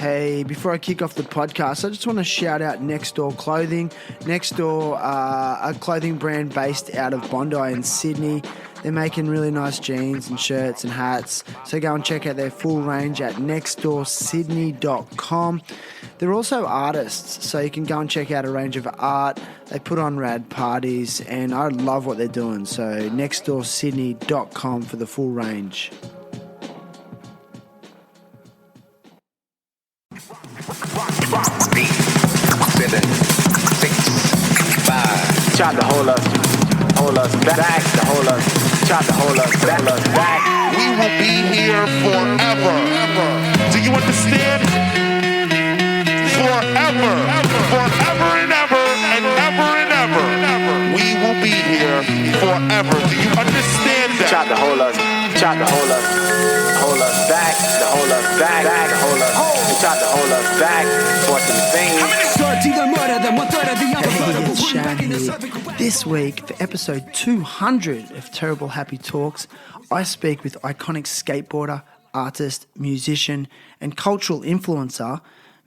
Hey, before I kick off the podcast, I just want to shout out Next Door Clothing. Next Door, a clothing brand based out of Bondi in Sydney. They're making really nice jeans and shirts and hats. So go and check out their full range at nextdoorsydney.com. They're also artists, so you can go and check out a range of art. They put on rad parties, and I love what they're doing. So nextdoorsydney.com for the full range. Tried to hold us back, to hold us, tried to hold us back. We will be here forever. Do you understand? Forever and ever and ever and ever. We will be here forever. Do you understand that? Tried to hold us back, to hold us back, to hold us. They tried to hold us back for some things. Hey, it's Shan here. This week, for episode 200 of Terrible Happy Talks, I speak with iconic skateboarder, artist, musician, and cultural influencer,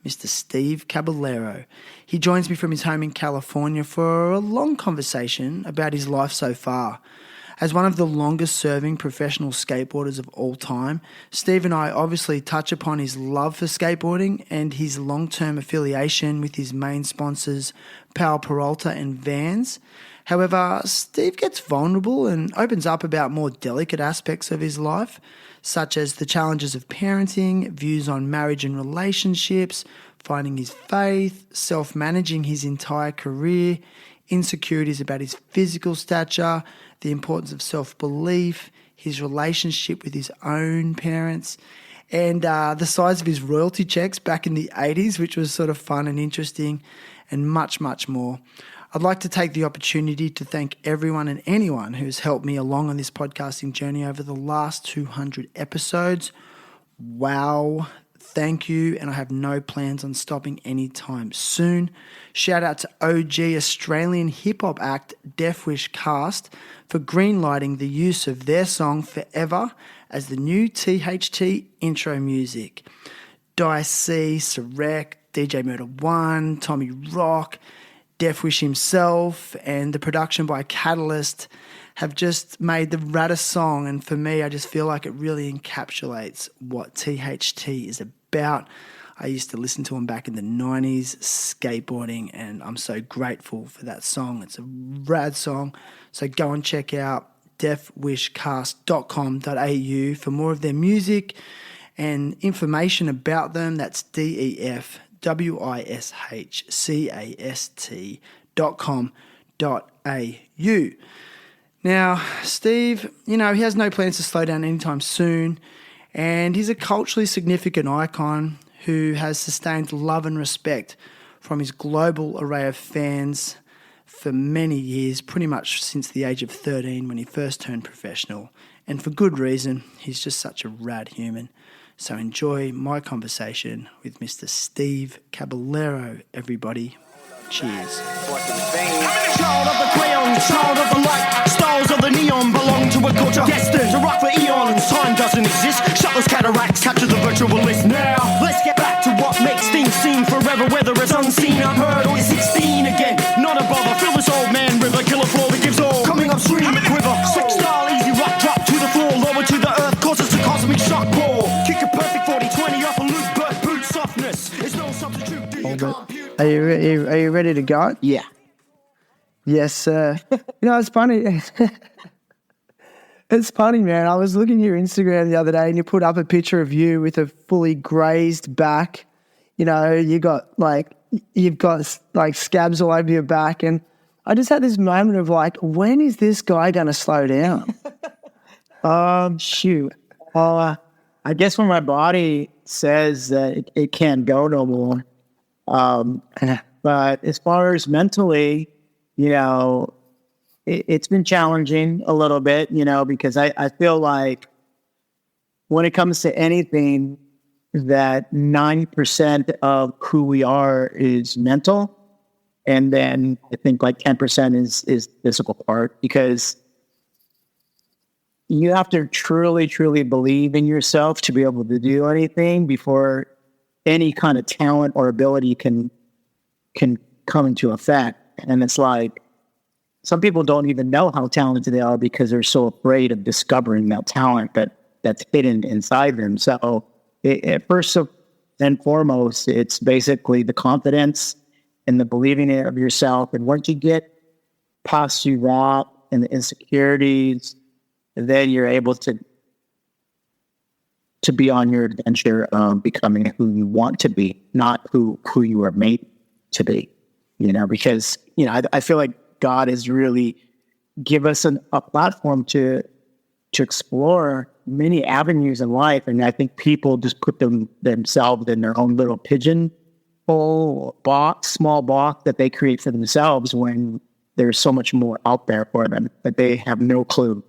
Mr. Steve Caballero. He joins me from his home in California for a long conversation about his life so far. As one of the longest-serving professional skateboarders of all time, Steve and I obviously touch upon his love for skateboarding and his long-term affiliation with his main sponsors, Powell Peralta and Vans. However, Steve gets vulnerable and opens up about more delicate aspects of his life, such as the challenges of parenting, views on marriage and relationships, finding his faith, self-managing his entire career, insecurities about his physical stature, the importance of self-belief, his relationship with his own parents, and the size of his royalty checks back in the 80s, which was sort of fun and interesting, and much, much more. I'd like to take the opportunity to thank everyone and anyone who has helped me along on this podcasting journey over the last 200 episodes. Wow. Thank you, and I have no plans on stopping anytime soon. Shout out to OG Australian hip-hop act Death Wish Cast for greenlighting the use of their song Forever as the new THT intro music. Dicey, Sarek, DJ Murder One, Tommy Rock, Death Wish himself, and the production by Catalyst have just made the raddest song, and for me, I just feel like it really encapsulates what THT is about. I used to listen to him back in the 90s, skateboarding, and I'm so grateful for that song. It's a rad song, so go and check out deathwishcast.com.au for more of their music and information about them. That's DEFWISHCAST.com.au. Now, Steve, he has no plans to slow down anytime soon, and he's a culturally significant icon who has sustained love and respect from his global array of fans for many years, pretty much since the age of 13 when he first turned professional. And for good reason, he's just such a rad human. So enjoy my conversation with Mr. Steve Caballero, everybody. Cheers. Child of the crayon, child of the light, stars of the neon belong to a culture destined to rock for eons. Time doesn't exist, shut those cataracts, capture the virtualist. Now, let's get back to what makes things seem forever, whether it's unseen, unheard, or it's 16 again. Not a bother, fill this old man river, kill a floor that gives all. Coming upstream, a quiver, sex style, easy rock, drop to the floor, lower to the earth, causes a cosmic shock ball. Kick a perfect 40-20 off a loop, but boot softness is no substitute. Do you compute? Are you ready to go? Yeah. Yes, sir. It's funny. It's funny, man. I was looking at your Instagram the other day and you put up a picture of you with a fully grazed back. You've got scabs all over your back. And I just had this moment of when is this guy going to slow down? Shoot. I guess when my body says that it can't go no more. But as far as mentally, it's been challenging a little bit, because I feel like when it comes to anything, that 90% of who we are is mental. And then I think 10% is physical part, because you have to truly, truly believe in yourself to be able to do anything before any kind of talent or ability can come into effect. And it's like, some people don't even know how talented they are because they're so afraid of discovering that talent that's hidden inside them. So first and foremost, it's basically the confidence and the believing of yourself. And once you get past you that and the insecurities, then you're able to be on your adventure of becoming who you want to be, not who you are made to be. Because I feel like God has really give us a platform to explore many avenues in life, and I think people just put themselves in their own little pigeonhole small box that they create for themselves when there's so much more out there for them that they have no clue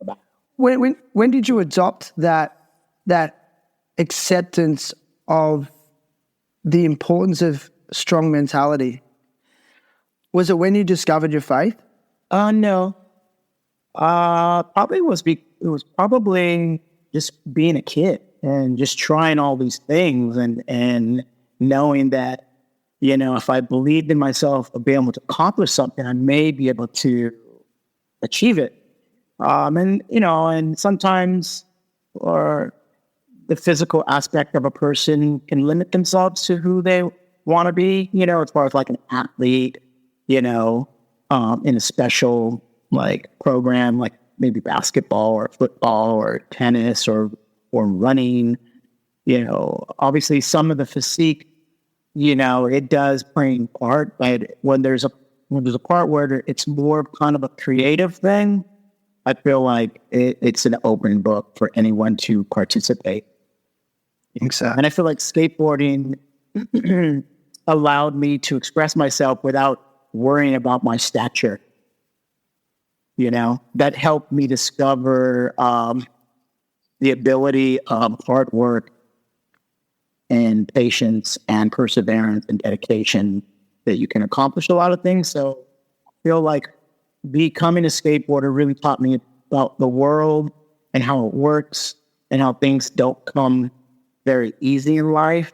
about. When did you adopt that acceptance of the importance of strong mentality? Was it when you discovered your faith? No. Probably it was probably just being a kid and just trying all these things and knowing that, if I believed in myself of being able to accomplish something, I may be able to achieve it. And sometimes, or the physical aspect of a person can limit themselves to who they want to be, as far as like an athlete, in a special like program, like maybe basketball or football or tennis or running. Obviously some of the physique, it does play a part, but when there's a part where it's more kind of a creative thing, I feel like it's an open book for anyone to participate. Exactly. And I feel like skateboarding allowed me to express myself without worrying about my stature. That helped me discover the ability of hard work and patience and perseverance and dedication that you can accomplish a lot of things. So I feel like becoming a skateboarder really taught me about the world and how it works and how things don't come very easy in life.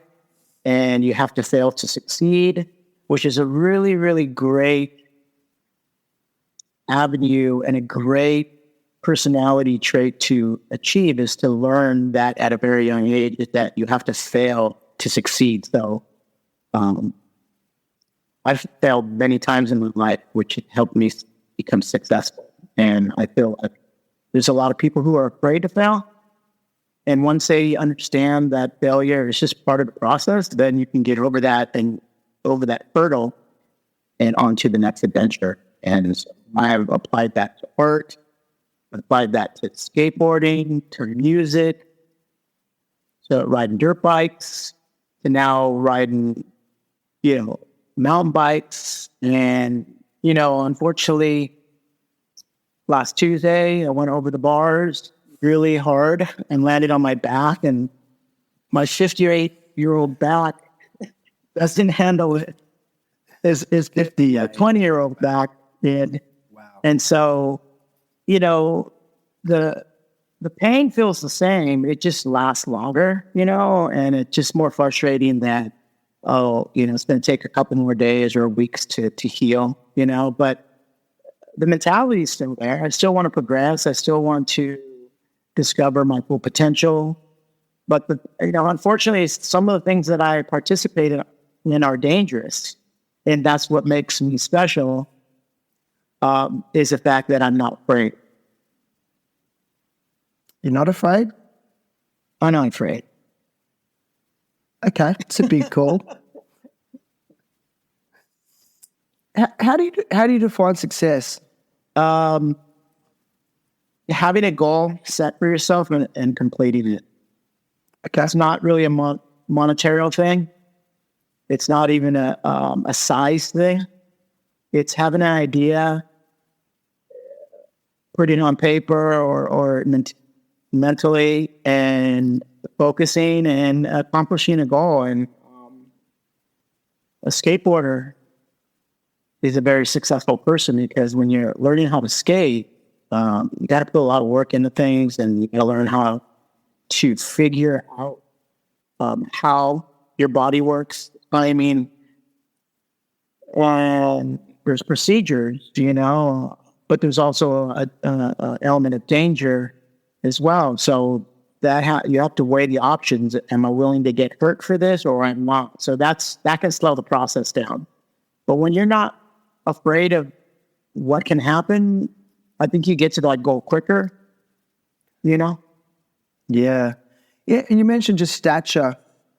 And you have to fail to succeed, which is a really, really great avenue and a great personality trait to achieve, is to learn that at a very young age, is that you have to fail to succeed. So I've failed many times in my life, which helped me become successful. And I feel like there's a lot of people who are afraid to fail. And once they understand that failure is just part of the process, then you can get over that hurdle and on to the next adventure. And so I have applied that to art, applied that to skateboarding, to music, to riding dirt bikes, to now riding, mountain bikes. And, unfortunately, last Tuesday, I went over the bars really hard and landed on my back, and my 58-year-old back doesn't handle it. His 20-year-old back did. Wow. And so, the pain feels the same. It just lasts longer, and it's just more frustrating that, it's going to take a couple more days or weeks to heal, but the mentality is still there. I still want to progress. I still want to discover my full potential. But, unfortunately, some of the things that I participate in are dangerous. And that's what makes me special, is the fact that I'm not afraid. You're not afraid? I'm not afraid. Okay, it's a big call. How do you define success? Having a goal set for yourself and completing it. Okay. It's not really a monetary thing. It's not even a size thing. It's having an idea, putting it on paper or mentally, and focusing and accomplishing a goal. And a skateboarder is a very successful person, because when you're learning how to skate, you got to put a lot of work into things, and you got to learn how to figure out how your body works. I mean, there's procedures, but there's also a element of danger as well. So that you have to weigh the options. Am I willing to get hurt for this, or I'm not? So that can slow the process down. But when you're not afraid of what can happen, I think you get to go quicker. Yeah. Yeah, and you mentioned just stature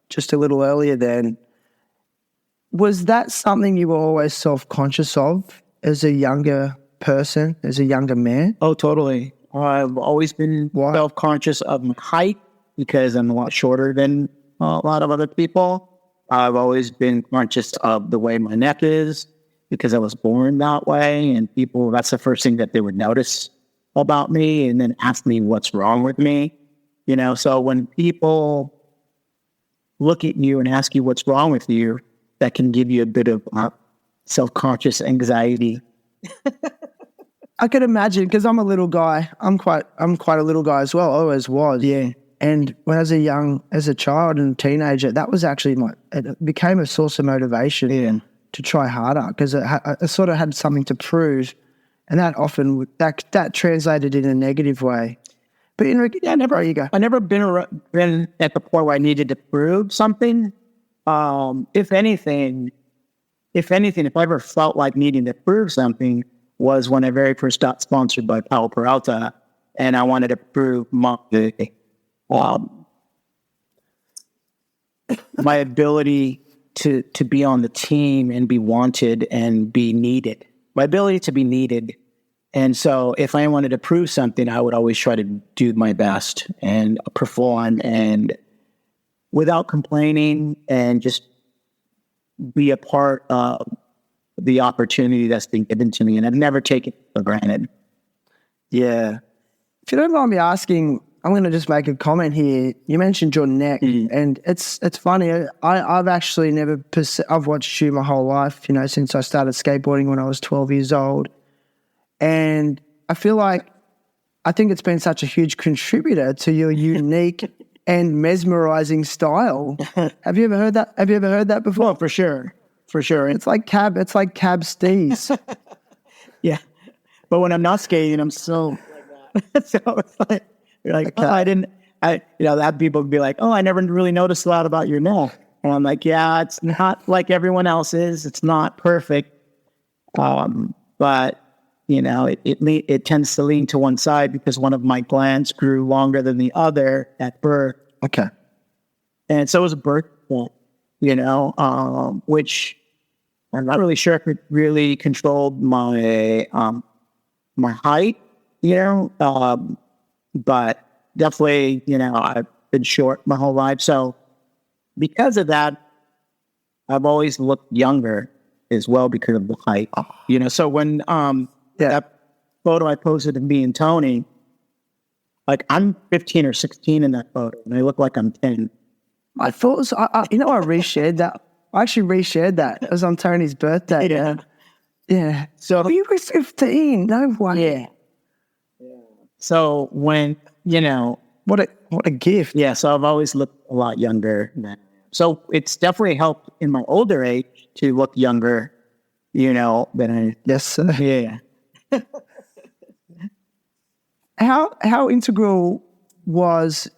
just a little earlier then. Was that something you were always self-conscious of as a younger person, as a younger man? Oh, totally. I've always been self-conscious of my height because I'm a lot shorter than a lot of other people. I've always been conscious of the way my neck is because I was born that way, and people, that's the first thing that they would notice about me and then ask me what's wrong with me. So when people look at you and ask you what's wrong with you, that can give you a bit of self-conscious anxiety. I could imagine, because I'm a little guy. I'm quite a little guy as well. I always was. Yeah. And when I was as a child and teenager, that was actually it became a source of motivation to try harder, because I sort of had something to prove, and that often that translated in a negative way. But I never been at the point where I needed to prove something. If anything, if I ever felt like needing to prove something, was when I very first got sponsored by Powell Peralta, and I wanted to prove my ability to be on the team and be wanted and be needed. My ability to be needed. And so if I wanted to prove something, I would always try to do my best and perform and without complaining, and just be a part of the opportunity that's been given to me. And I've never taken it for granted. Yeah. If you don't mind me asking, I'm going to just make a comment here. You mentioned your neck, and it's funny. I've actually never I've watched you my whole life, since I started skateboarding when I was 12 years old. And I think it's been such a huge contributor to your unique and mesmerizing style. Have you ever heard that? Have you ever heard that before? Oh, for sure. For sure. It's like cab steez. Yeah. But when I'm not skating, I'm so like that. So it's like, you're like, that people would be like, oh, I never really noticed a lot about your neck. And I'm like, yeah, it's not like everyone else's. It's not perfect. But it tends to lean to one side because one of my glands grew longer than the other at birth. Okay. And so it was a birth fault, which I'm not really sure if it really controlled my my height, but definitely, I've been short my whole life. So because of that, I've always looked younger as well because of the height, So when that photo I posted of me and Tony, like I'm 15 or 16 in that photo, and I look like I'm 10. I thought it was, I reshared that. I actually reshared that. It was on Tony's birthday. Yeah. Yeah. So you were 15. No way. Yeah. So when, what a gift. Yeah. So I've always looked a lot younger than. So it's definitely helped in my older age to look younger, than I. Yes, sir. Yeah. How integral was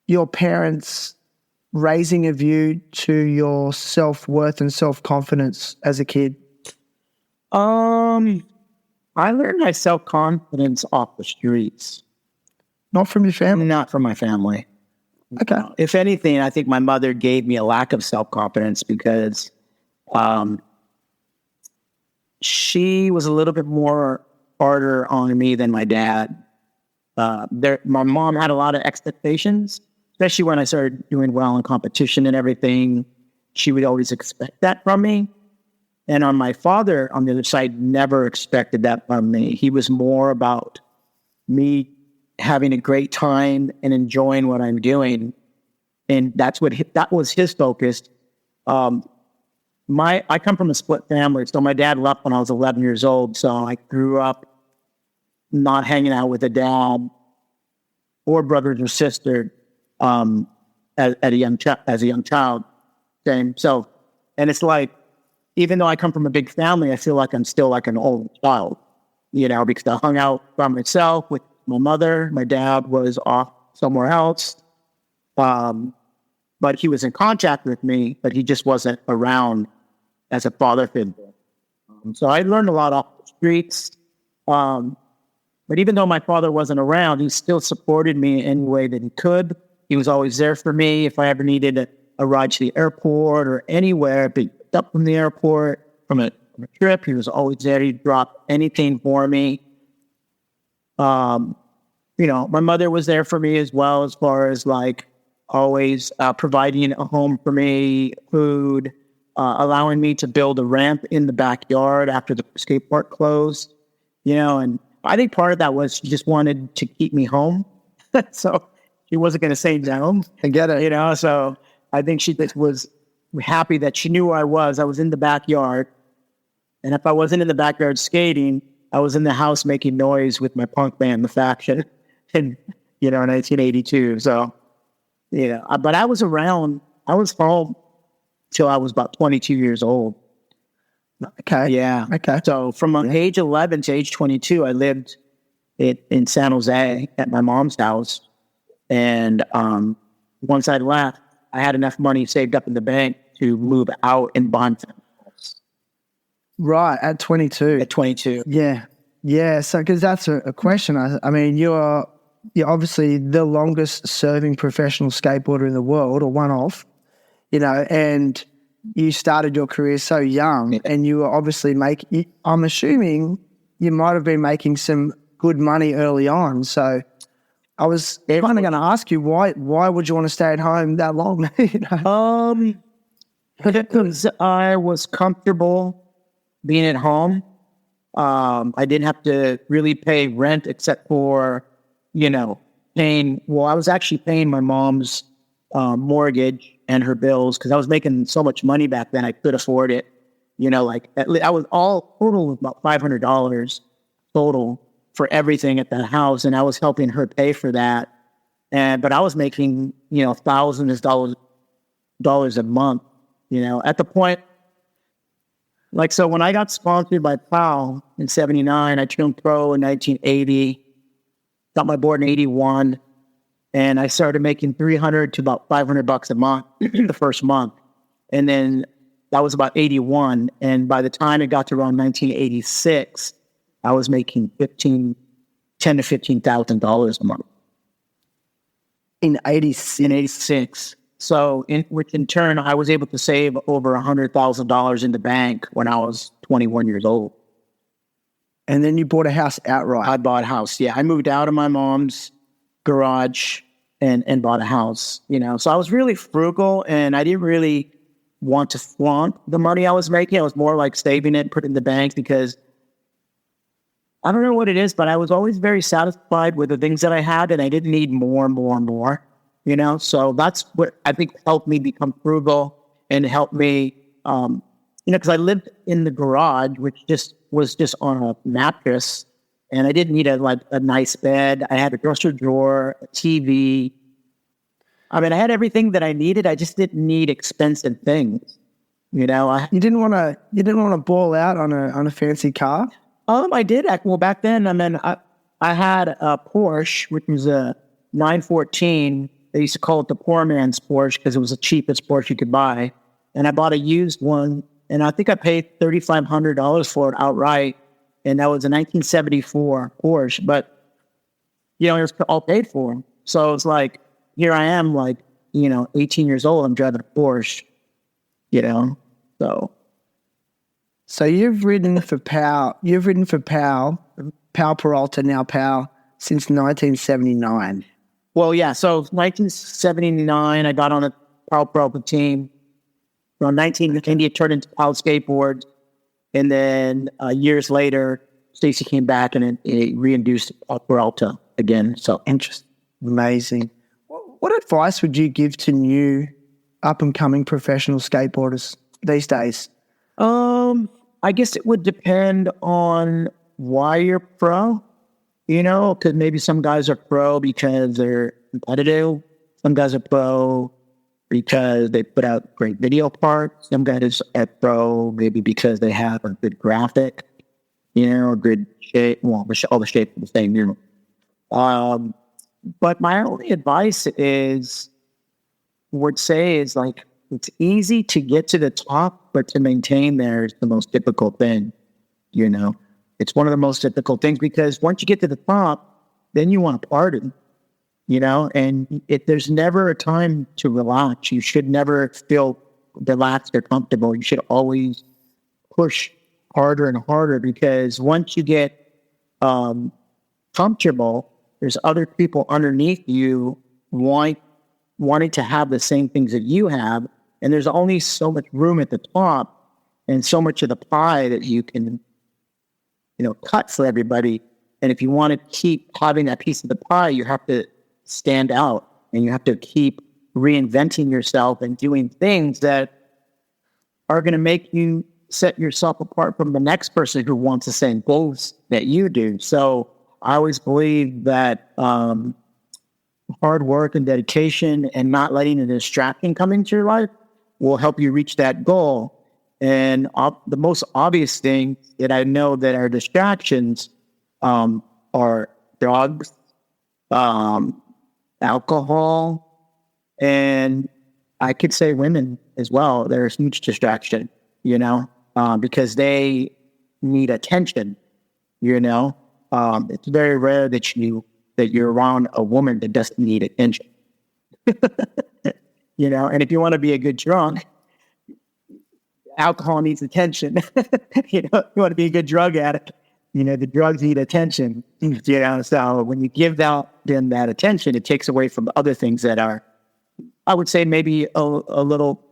your parents' raising of you to your self-worth and self-confidence as a kid? I learned my self-confidence off the streets. Not from your family? Not from my family. Okay. If anything, I think my mother gave me a lack of self-confidence because she was a little bit more harder on me than my dad. My mom had a lot of expectations, especially when I started doing well in competition and everything. She would always expect that from me. And on my father, on the other side, never expected that from me. He was more about me having a great time and enjoying what I'm doing. And that was his focus. I come from a split family. So my dad left when I was 11 years old. So I grew up not hanging out with a dad or brothers or sister. as a young child. Same. So, and it's like, even though I come from a big family, I feel like I'm still like an old child, because I hung out by myself with my mother. My dad was off somewhere else. But he was in contact with me, but he just wasn't around as a father figure. So I learned a lot off the streets. But even though my father wasn't around, he still supported me in any way that he could. He was always there for me. If I ever needed a ride to the airport or anywhere, picked up from the airport, from a trip, he was always there. He'd drop anything for me. My mother was there for me as well, as far as like always providing a home for me, food, allowing me to build a ramp in the backyard after the skate park closed, and I think part of that was she just wanted to keep me home. So she wasn't going to say no. I get it. So I think she just was happy that she knew where I was. I was in the backyard. And if I wasn't in the backyard skating, I was in the house making noise with my punk band, The Faction, in 1982. So, but I was around. I was home till I was about 22 years old. Okay. Yeah. Okay. So from age 11 to age 22, I lived in San Jose at my mom's house. And once I left, I had enough money saved up in the bank to move out and buy a house. Right. At 22. At 22. Yeah. Yeah. So, because that's a question. I mean, you're obviously the longest serving professional skateboarder in the world, or one of, and you started your career so young, and you were obviously I'm assuming you might have been making some good money early on. So I was kind of going to ask you, why would you want to stay at home that long? Because I was comfortable being at home. I didn't have to really pay rent except for, paying. Well, I was actually paying my mom's mortgage and her bills, because I was making so much money back then, I could afford it. I was all total of about $500 total for everything at that house, and I was helping her pay for that. But I was making thousands of dollars a month. At the point, so when I got sponsored by POW in '79, I turned pro in 1980, got my board in '81. And I started making $300 to about $500 a month the first month. And then that was about 81. And by the time it got to around 1986, I was making $10,000 to $15,000 a month. In 86? In 86. So, which in turn, I was able to save over $100,000 in the bank when I was 21 years old. And then you bought a house outright? I bought a house, yeah. I moved out of my mom's garage and bought a house, So I was really frugal, and I didn't really want to flaunt the money I was making. I was more like saving it, put it in the bank, because I don't know what it is, but I was always very satisfied with the things that I had, and I didn't need more and more and more, So that's what I think helped me become frugal and helped me, because I lived in the garage, which was just on a mattress. And I didn't need a nice bed. I had a dresser drawer, a TV. I mean, I had everything that I needed. I just didn't need expensive things. You didn't want to ball out on a fancy car? I did. Well, back then, I had a Porsche, which was a 914. They used to call it the poor man's Porsche because it was the cheapest Porsche you could buy. And I bought a used one, and I think I paid $3,500 for it outright. And that was a 1974 Porsche, but, it was all paid for. So it's like, here I am, 18 years old, I'm driving a Porsche, so. So you've ridden for POW, POW Peralta, now POW, since 1979. Well, yeah, so 1979, I got on a POW Peralta team. Around 1990, it turned into POW Skateboard. And then years later, Stacy came back and it reintroduced Peralta again. So interesting, amazing. What advice would you give to new up-and-coming professional skateboarders these days? I guess it would depend on why you're pro. Because maybe some guys are pro because they're competitive. Some guys are pro because they put out great video parts. Some guys at pro maybe because they have a good graphic, or good shape. Well, all the shape are the same, But my only advice would say is like, it's easy to get to the top, but to maintain there is the most difficult thing. It's one of the most difficult things because once you get to the top, then you want to party, and there's never a time to relax. You should never feel relaxed or comfortable. You should always push harder and harder because once you get comfortable, there's other people underneath you wanting to have the same things that you have. And there's only so much room at the top and so much of the pie that you can, cut for everybody. And if you want to keep having that piece of the pie, you have to stand out and you have to keep reinventing yourself and doing things that are going to make you set yourself apart from the next person who wants the same goals that you do. So I always believe that hard work and dedication and not letting a distraction come into your life will help you reach that goal. And the most obvious thing that I know that are distractions are drugs, alcohol, and I could say women as well. They're a huge distraction, because they need attention, It's very rare that you're around a woman that doesn't need attention. And if you want to be a good drunk, alcohol needs attention. You want to be a good drug addict, the drugs need attention. So when you give them that attention, it takes away from the other things that are, I would say, maybe a little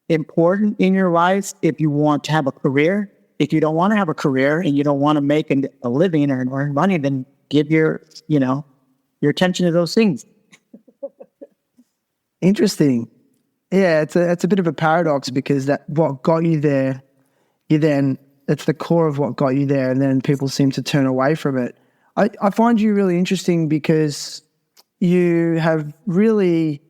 important in your life if you want to have a career. If you don't want to have a career and you don't want to make a living or earn money, then give your attention to those things. Interesting. Yeah, it's a bit of a paradox because that what got you there, it's the core of what got you there, and then people seem to turn away from it. I find you really interesting because you have really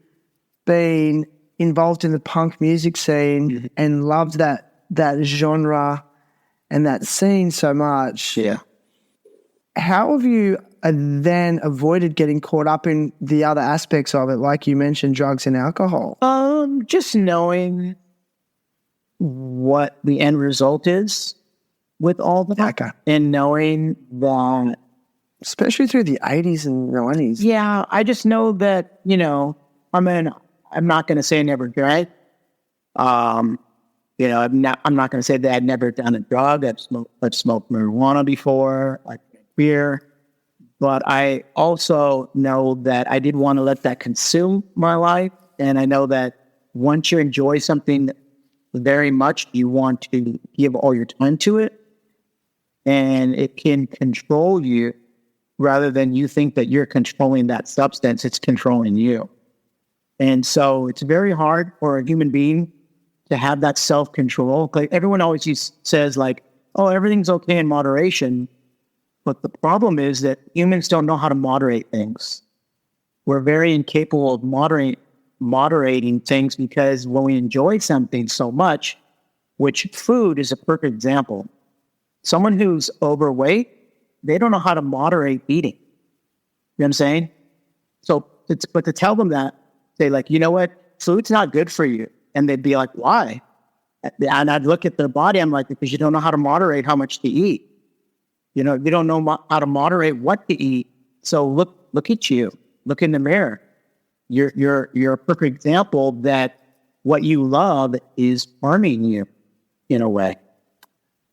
been involved in the punk music scene and loved that genre and that scene so much. Yeah. How have you then avoided getting caught up in the other aspects of it, like you mentioned, drugs and alcohol? Just knowing what the end result is with all of that, and knowing that, especially through the 80s and 90s. Yeah, I just know that I'm not going to say I never drank. I'm not going to say that I'd never done a drug. I've smoked marijuana before. I drank beer. But I also know that I didn't want to let that consume my life. And I know that once you enjoy something very much, you want to give all your time to it. And it can control you rather than you think that you're controlling that substance. It's controlling you. And so it's very hard for a human being to have that self-control. Like everyone always says like, oh, everything's okay in moderation. But the problem is that humans don't know how to moderate things. We're very incapable of moderating things because when we enjoy something so much, which food is a perfect example. Someone who's overweight, they don't know how to moderate eating. You know what I'm saying? But to tell them that, say like, you know what, food's not good for you. And they'd be like, why? And I'd look at their body, I'm like, because you don't know how to moderate how much to eat. You don't know how to moderate what to eat. So look at you. Look in the mirror. You're a perfect example that what you love is harming you in a way.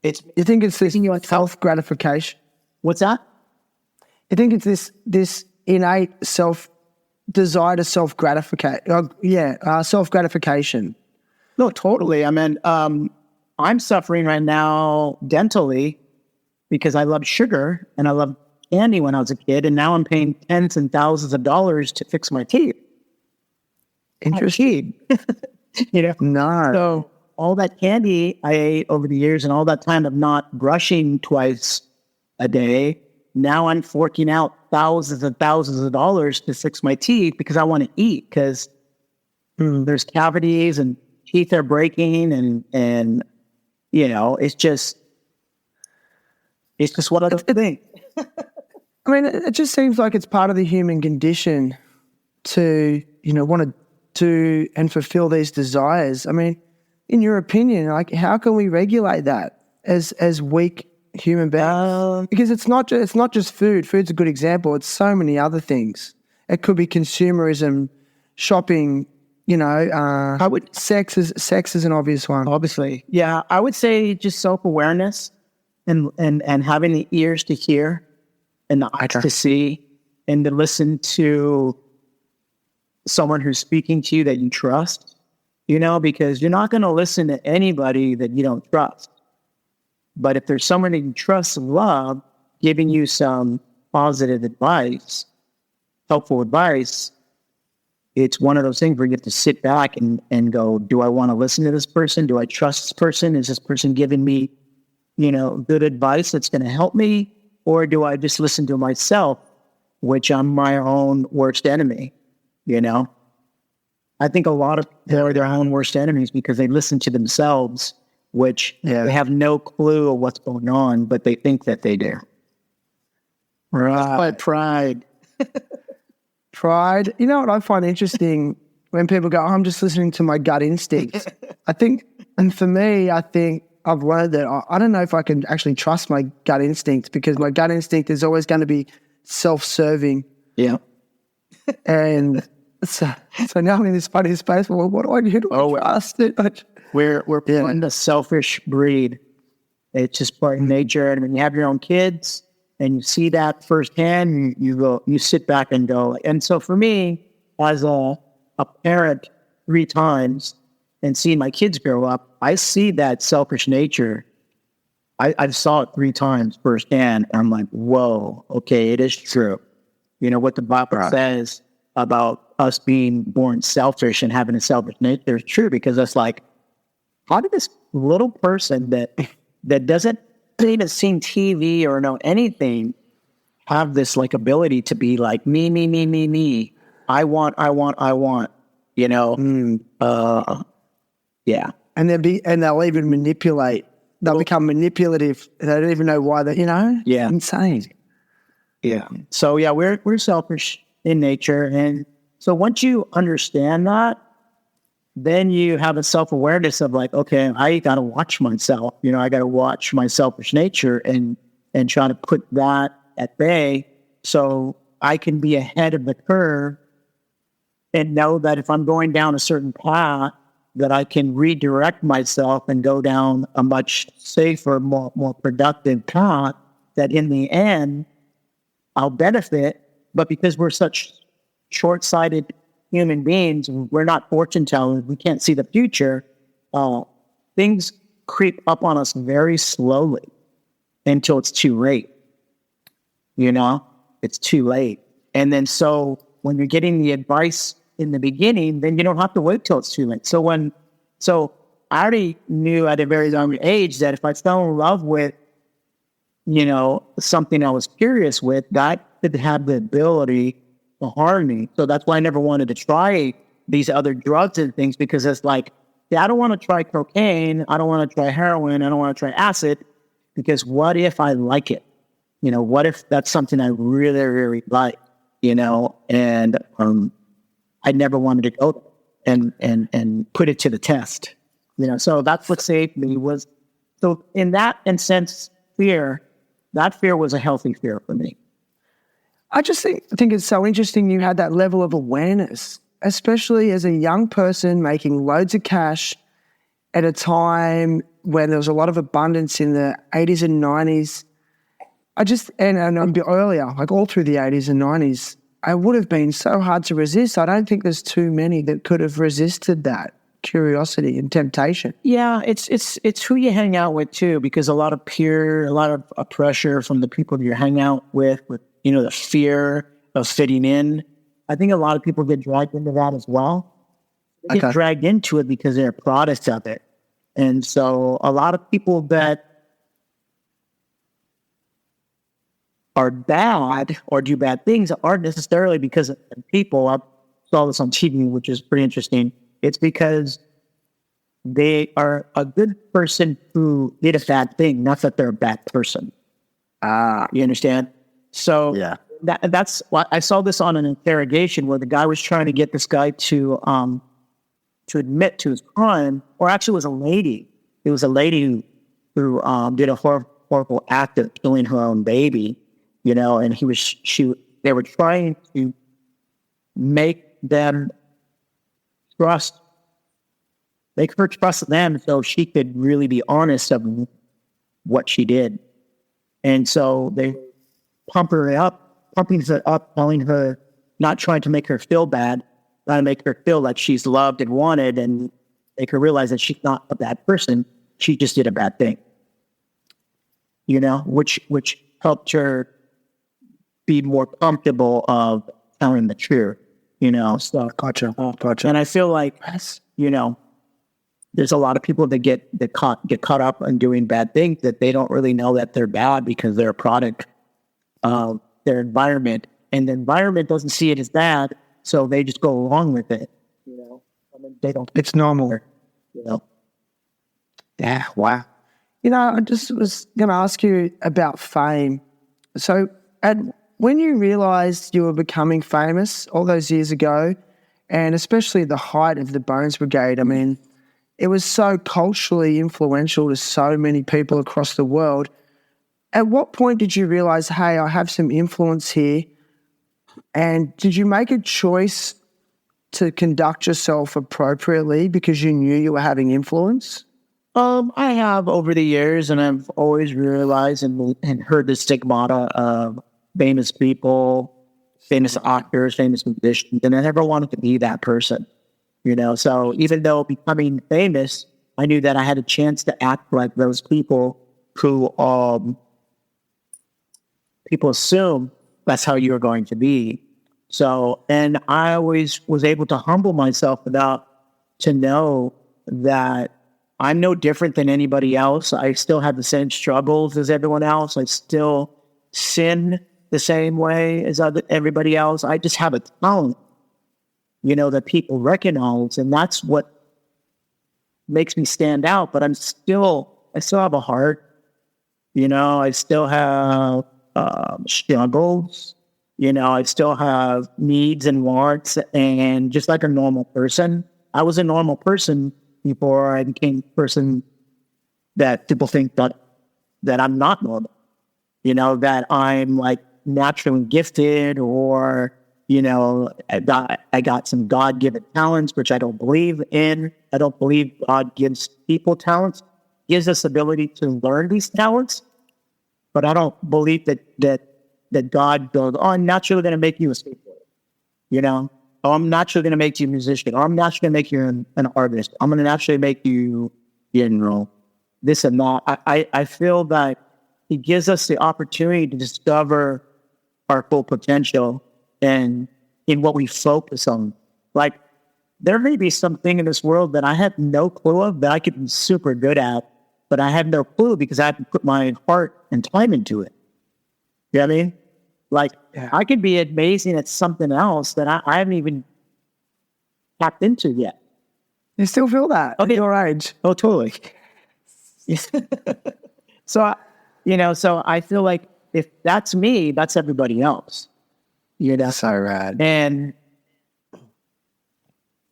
You think it's this self-gratification? What's that? You think it's this innate desire to self-gratification? Self-gratification. No, totally. I mean, I'm suffering right now dentally because I loved sugar and I loved candy when I was a kid, and now I'm paying tens and thousands of dollars to fix my teeth. Interesting. No. So all that candy I ate over the years and all that time of not brushing twice a day, now I'm forking out thousands and thousands of dollars to fix my teeth because I want to eat, because There's cavities and teeth are breaking, and it's just one of the things. I mean, it just seems like it's part of the human condition to, want to do and fulfill these desires. I mean, in your opinion, like, how can we regulate that as weak human beings? Because it's not just food. Food's a good example. It's so many other things. It could be consumerism, shopping. Sex is an obvious one. Obviously, yeah. I would say just self-awareness and having the ears to hear and the eyes to see and to listen to someone who's speaking to you that you trust. Because you're not going to listen to anybody that you don't trust. But if there's someone that you trust and love giving you some positive advice, helpful advice, it's one of those things where you have to sit back and go, do I want to listen to this person? Do I trust this person? Is this person giving me, good advice that's going to help me? Or do I just listen to myself, which I'm my own worst enemy, I think a lot of people are their own worst enemies because they listen to themselves, which they have no clue of what's going on, but they think that they do. Right. But pride. Pride. You know what I find interesting when people go, I'm just listening to my gut instincts. And for me, I think I've learned that I don't know if I can actually trust my gut instinct, because my gut instinct is always going to be self-serving. Yeah. And so now I'm in this funny space. Well, what do I do? Trust it? We're putting a selfish breed. It's just part of nature. And when you have your own kids and you see that firsthand, you sit back and go. And so for me, as a parent 3 times and seeing my kids grow up, I see that selfish nature. I saw it 3 times firsthand. And I'm like, whoa, okay, it is true. What the Bible says about us being born selfish and having a selfish nature is true, because it's like, how did this little person that doesn't even see TV or know anything have this like ability to be like me? I want. Yeah. And they'll even manipulate. They'll become manipulative. They don't even know why. Yeah, insane. Yeah. So yeah, we're selfish in nature, and so once you understand that, then you have a self-awareness of like, okay, I got to watch myself. I got to watch my selfish nature and try to put that at bay so I can be ahead of the curve and know that if I'm going down a certain path, that I can redirect myself and go down a much safer, more productive path that in the end I'll benefit. But because we're such short-sighted human beings, we're not fortune tellers, we can't see the future, things creep up on us very slowly until it's too late. It's too late. And then so when you're getting the advice in the beginning, then you don't have to wait till it's too late. So I already knew at a very young age that if I fell in love with, something I was curious with, that could have the ability to harm me. So that's why I never wanted to try these other drugs and things, because it's like, I don't want to try cocaine. I don't want to try heroin. I don't want to try acid, because what if I like it? What if that's something I really, really like, and I never wanted to go and put it to the test, so that's what saved me was, so in that sense, that fear was a healthy fear for me. I just think it's so interesting you had that level of awareness, especially as a young person making loads of cash at a time when there was a lot of abundance in the 80s and 90s. And a bit earlier, like all through the 80s and 90s, I would have been so hard to resist. I don't think there's too many that could have resisted that curiosity and temptation. Yeah, it's who you hang out with too, because a lot of pressure from the people that you hang out with the fear of fitting in. I think a lot of people get dragged into that as well. They get dragged into it because they're products of it. And so a lot of people that are bad or do bad things aren't necessarily because of people. I saw this on TV, which is pretty interesting. It's because they are a good person who did a bad thing, not that they're a bad person. You understand? So that's why I saw this on an interrogation where the guy was trying to get this guy to admit to his crime, or actually it was a lady. It was a lady who did a horrible act of killing her own baby, you know, and they were trying to make them make her trust them so she could really be honest of what she did. And so they pumping her up, telling her, not trying to make her feel bad, trying to make her feel like she's loved and wanted, and make her realize that she's not a bad person. She just did a bad thing, you know, which helped her be more comfortable of telling the truth, you know. So Gotcha. And I feel like, you know, there's a lot of people that get caught up on doing bad things that they don't really know that they're bad because they're a product of their environment, and the environment doesn't see it as bad, so they just go along with it. You know, I mean, they don't. It's normal. You know. Yeah. Wow. You know, I just was going to ask you about fame. So, when you realized you were becoming famous all those years ago, and especially the height of the Bones Brigade, I mean, it was so culturally influential to so many people across the world. At what point did you realize, hey, I have some influence here? And did you make a choice to conduct yourself appropriately because you knew you were having influence? I have over the years, and I've always realized and heard the stigmata of famous people, famous actors, famous musicians, and I never wanted to be that person, you know? So even though becoming famous, I knew that I had a chance to act like those people who people assume that's how you're going to be. So, and I always was able to humble myself enough to know that I'm no different than anybody else. I still have the same struggles as everyone else. I still sin the same way as everybody else. I just have a talent, you know, that people recognize, and that's what makes me stand out. But I still have a heart, you know. I still have struggles, you know. I still have needs and wants, and just like a normal person, I was a normal person before I became a person that people think that I'm not normal, you know, that I'm like naturally gifted, or, you know, I got some God-given talents, which I don't believe in. I don't believe God gives people talents, gives us ability to learn these talents, but I don't believe that God goes, oh, I'm naturally going to make you a skateboarder, you know? Oh, I'm naturally going to make you a musician. Or I'm naturally going to make you an artist. I'm going to naturally make you, you know, this and that. I feel that he gives us the opportunity to discover our full potential and in what we focus on. Like, there may be something in this world that I have no clue of that I could be super good at, but I have no clue because I haven't put my heart and time into it. You know what I mean? Like, I could be amazing at something else that I haven't even tapped into yet. You still feel that at your age? Oh, totally. So, you know, so I feel like if that's me, that's everybody else. You know? So rad. And,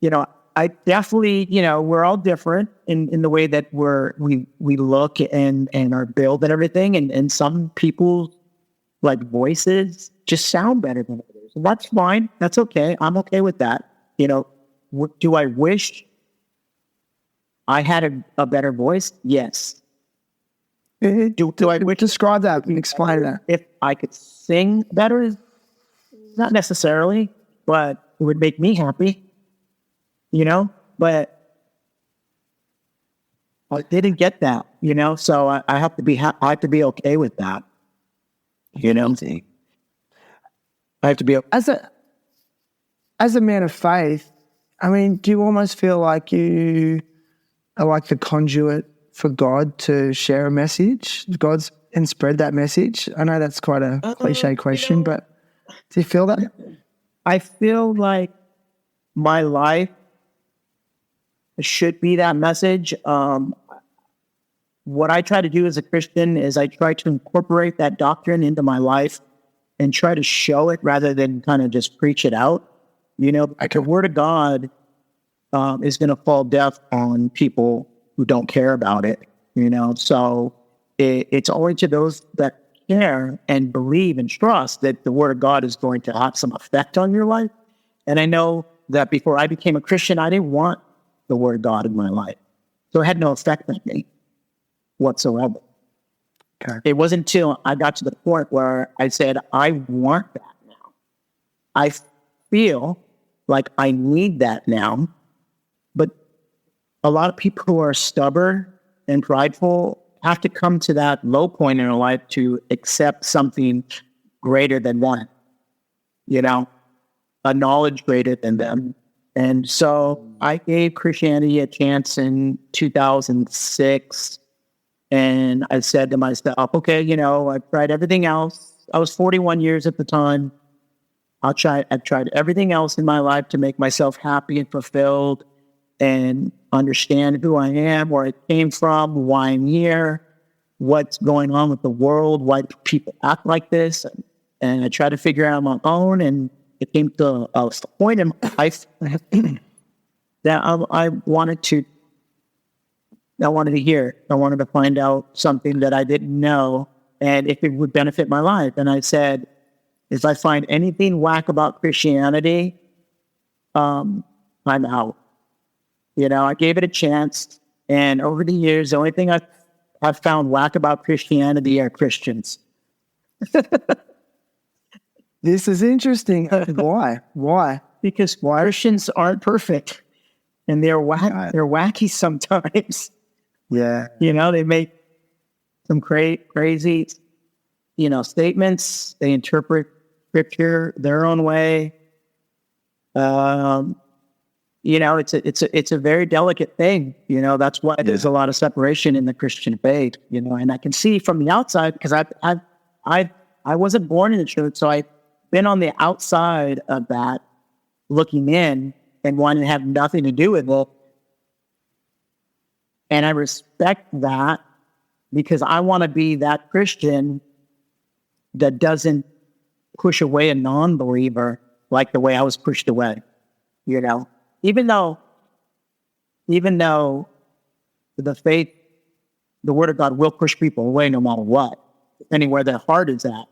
you know, I definitely, you know, we're all different in the way that we look and are built and everything. And some people, like, voices just sound better than others. And that's fine. That's okay. I'm okay with that. You know, do I wish I had a better voice? Yes. Do I describe that and explain that? If I could sing better, not necessarily, but it would make me happy, you know? But I didn't get that, you know? So I have to be I have to be okay with that. You know, I have to be as a man of faith. I mean, do you almost feel like you are like the conduit for God to share a message, and spread that message? I know that's quite a cliche question, but do you feel that? I feel like my life should be that message. What I try to do as a Christian is I try to incorporate that doctrine into my life and try to show it rather than kind of just preach it out. You know, the word of God is going to fall deaf on people who don't care about it, you know. So it's only to those that care and believe and trust that the word of God is going to have some effect on your life. And I know that before I became a Christian, I didn't want the word of God in my life. So it had no effect on me whatsoever. Okay. It wasn't until I got to the point where I said, I want that now. I feel like I need that now. But a lot of people who are stubborn and prideful have to come to that low point in their life to accept something greater than one, you know, a knowledge greater than them. And so I gave Christianity a chance in 2006. And I said to myself, okay, you know, I've tried everything else. I was 41 years at the time. I've tried everything else in my life to make myself happy and fulfilled and understand who I am, where I came from, why I'm here, what's going on with the world, why people act like this. And I tried to figure it out on my own. And it came to a point in my life that I wanted to hear. I wanted to find out something that I didn't know and if it would benefit my life. And I said, if I find anything whack about Christianity, I'm out. You know, I gave it a chance. And over the years, the only thing I've found whack about Christianity are Christians. This is interesting. Why? Why? Because Christians aren't perfect. And they're they're wacky sometimes. Yeah. You know, they make some crazy, you know, statements. They interpret scripture their own way. You know, it's a very delicate thing. You know, that's why there's a lot of separation in the Christian faith. You know, and I can see from the outside because I wasn't born in the church, so I've been on the outside of that, looking in and wanting to have nothing to do with it. And I respect that because I want to be that Christian that doesn't push away a non-believer like the way I was pushed away, you know? Even though the faith, the word of God will push people away no matter what, anywhere their heart is at.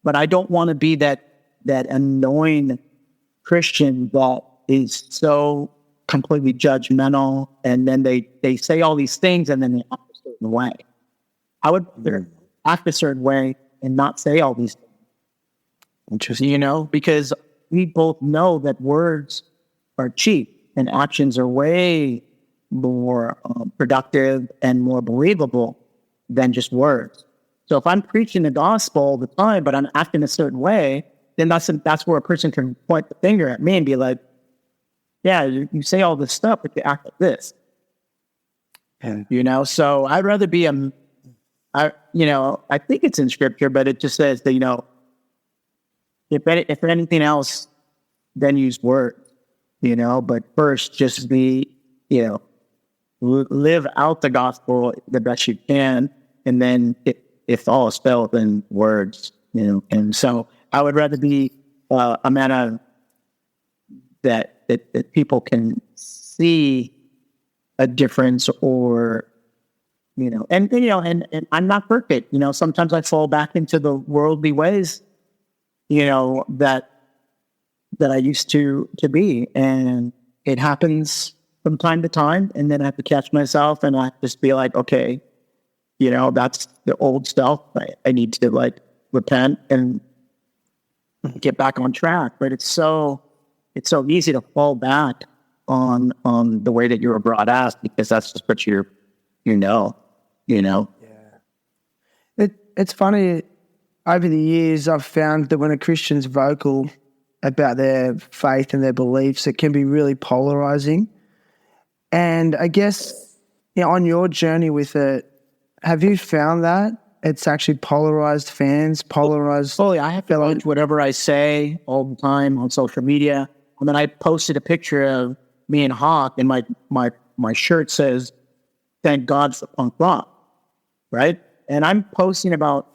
But I don't want to be that annoying Christian that is so completely judgmental, and then they say all these things and then they act a certain way. I would act a certain way and not say all these things. Interesting. You know, because we both know that words are cheap and actions are way more productive and more believable than just words. So if I'm preaching the gospel all the time, but I'm acting a certain way, then that's where a person can point the finger at me and be like, yeah, you say all this stuff, but you act like this. And, you know, so I'd rather be I think it's in scripture, but it just says that, you know, if anything else, then use words, you know, but first just be, you know, live out the gospel the best you can. And then if all is failed, then words, you know. And so I would rather be a man of that people can see a difference, or, you know, and I'm not perfect. You know, sometimes I fall back into the worldly ways, you know, that I used to be. And it happens from time to time. And then I have to catch myself and I just be like, okay, you know, that's the old stuff. I need to like repent and get back on track. But it's so easy to fall back on the way that you were brought up, because that's just what you know. Yeah. It's funny. Over the years, I've found that when a Christian's vocal about their faith and their beliefs, it can be really polarizing. And I guess, you know, on your journey with it, have you found that it's actually polarized fans, polarized? Fully, I have to watch whatever I say all the time on social media. I mean, I posted a picture of me and Hawk, and my my shirt says, "Thank God for punk rock," right? And I'm posting about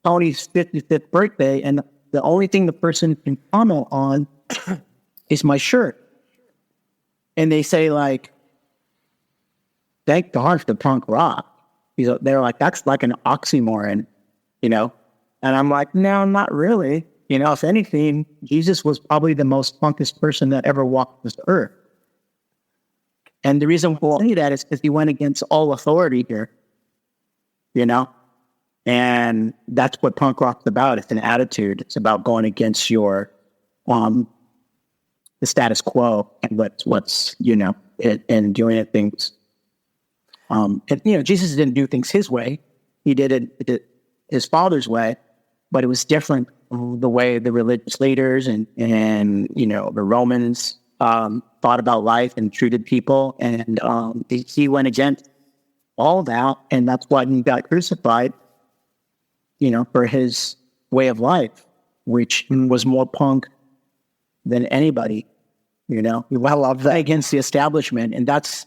Tony's 55th birthday, and the only thing the person can comment on is my shirt. And they say, like, "Thank God for punk rock." They're like, "That's like an oxymoron," you know? And I'm like, "No, not really. You know, if anything, Jesus was probably the most punkest person that ever walked this earth." And the reason why I say that is because he went against all authority here, you know? And that's what punk rock's about. It's an attitude. It's about going against your, the status quo and what's, you know, and doing things. And, you know, Jesus didn't do things his way. He did it his Father's way, but it was different the way the religious leaders and you know, the Romans thought about life and treated people. And he went against all that, and that's why he got crucified, you know, for his way of life, which was more punk than anybody, you know. I love that. Against the establishment, and that's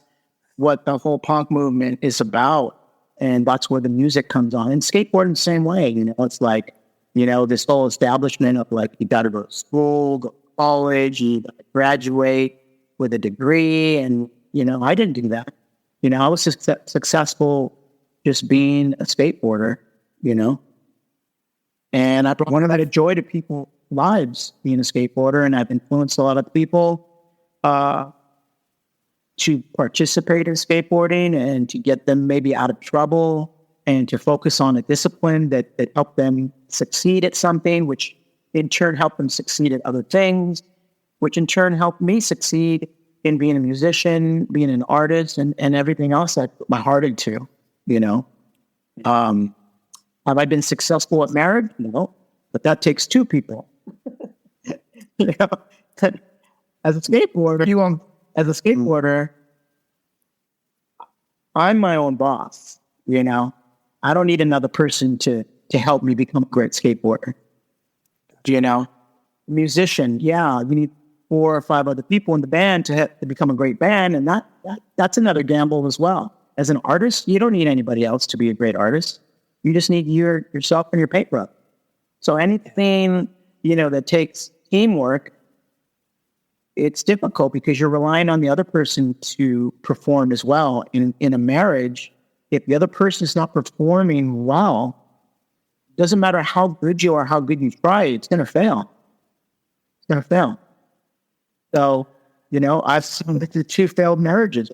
what the whole punk movement is about, and that's where the music comes on. And skateboarding the same way, you know. It's like, you know, this whole establishment of like, you got to go to school, go to college, you got to graduate with a degree, and, you know, I didn't do that. You know, I was successful just being a skateboarder, you know. And I brought one of that joy to people's lives being a skateboarder, and I've influenced a lot of people to participate in skateboarding and to get them maybe out of trouble and to focus on a discipline that helped them succeed at something, which in turn helped them succeed at other things, which in turn helped me succeed in being a musician, being an artist, and everything else I put my heart into, you know. Have I been successful at marriage? No, but that takes two people. You know, as a skateboarder, I'm my own boss. You know, I don't need another person to help me become a great skateboarder. You know, musician, yeah, you need 4 or 5 other people in the band to become a great band, and that's another gamble as well. As an artist, you don't need anybody else to be a great artist. You just need yourself and your paintbrush. So anything, you know, that takes teamwork, it's difficult because you're relying on the other person to perform as well. In a marriage, if the other person is not performing well, doesn't matter how good you are, how good you try, it's going to fail. It's going to fail. So, you know, I've submitted 2 failed marriages.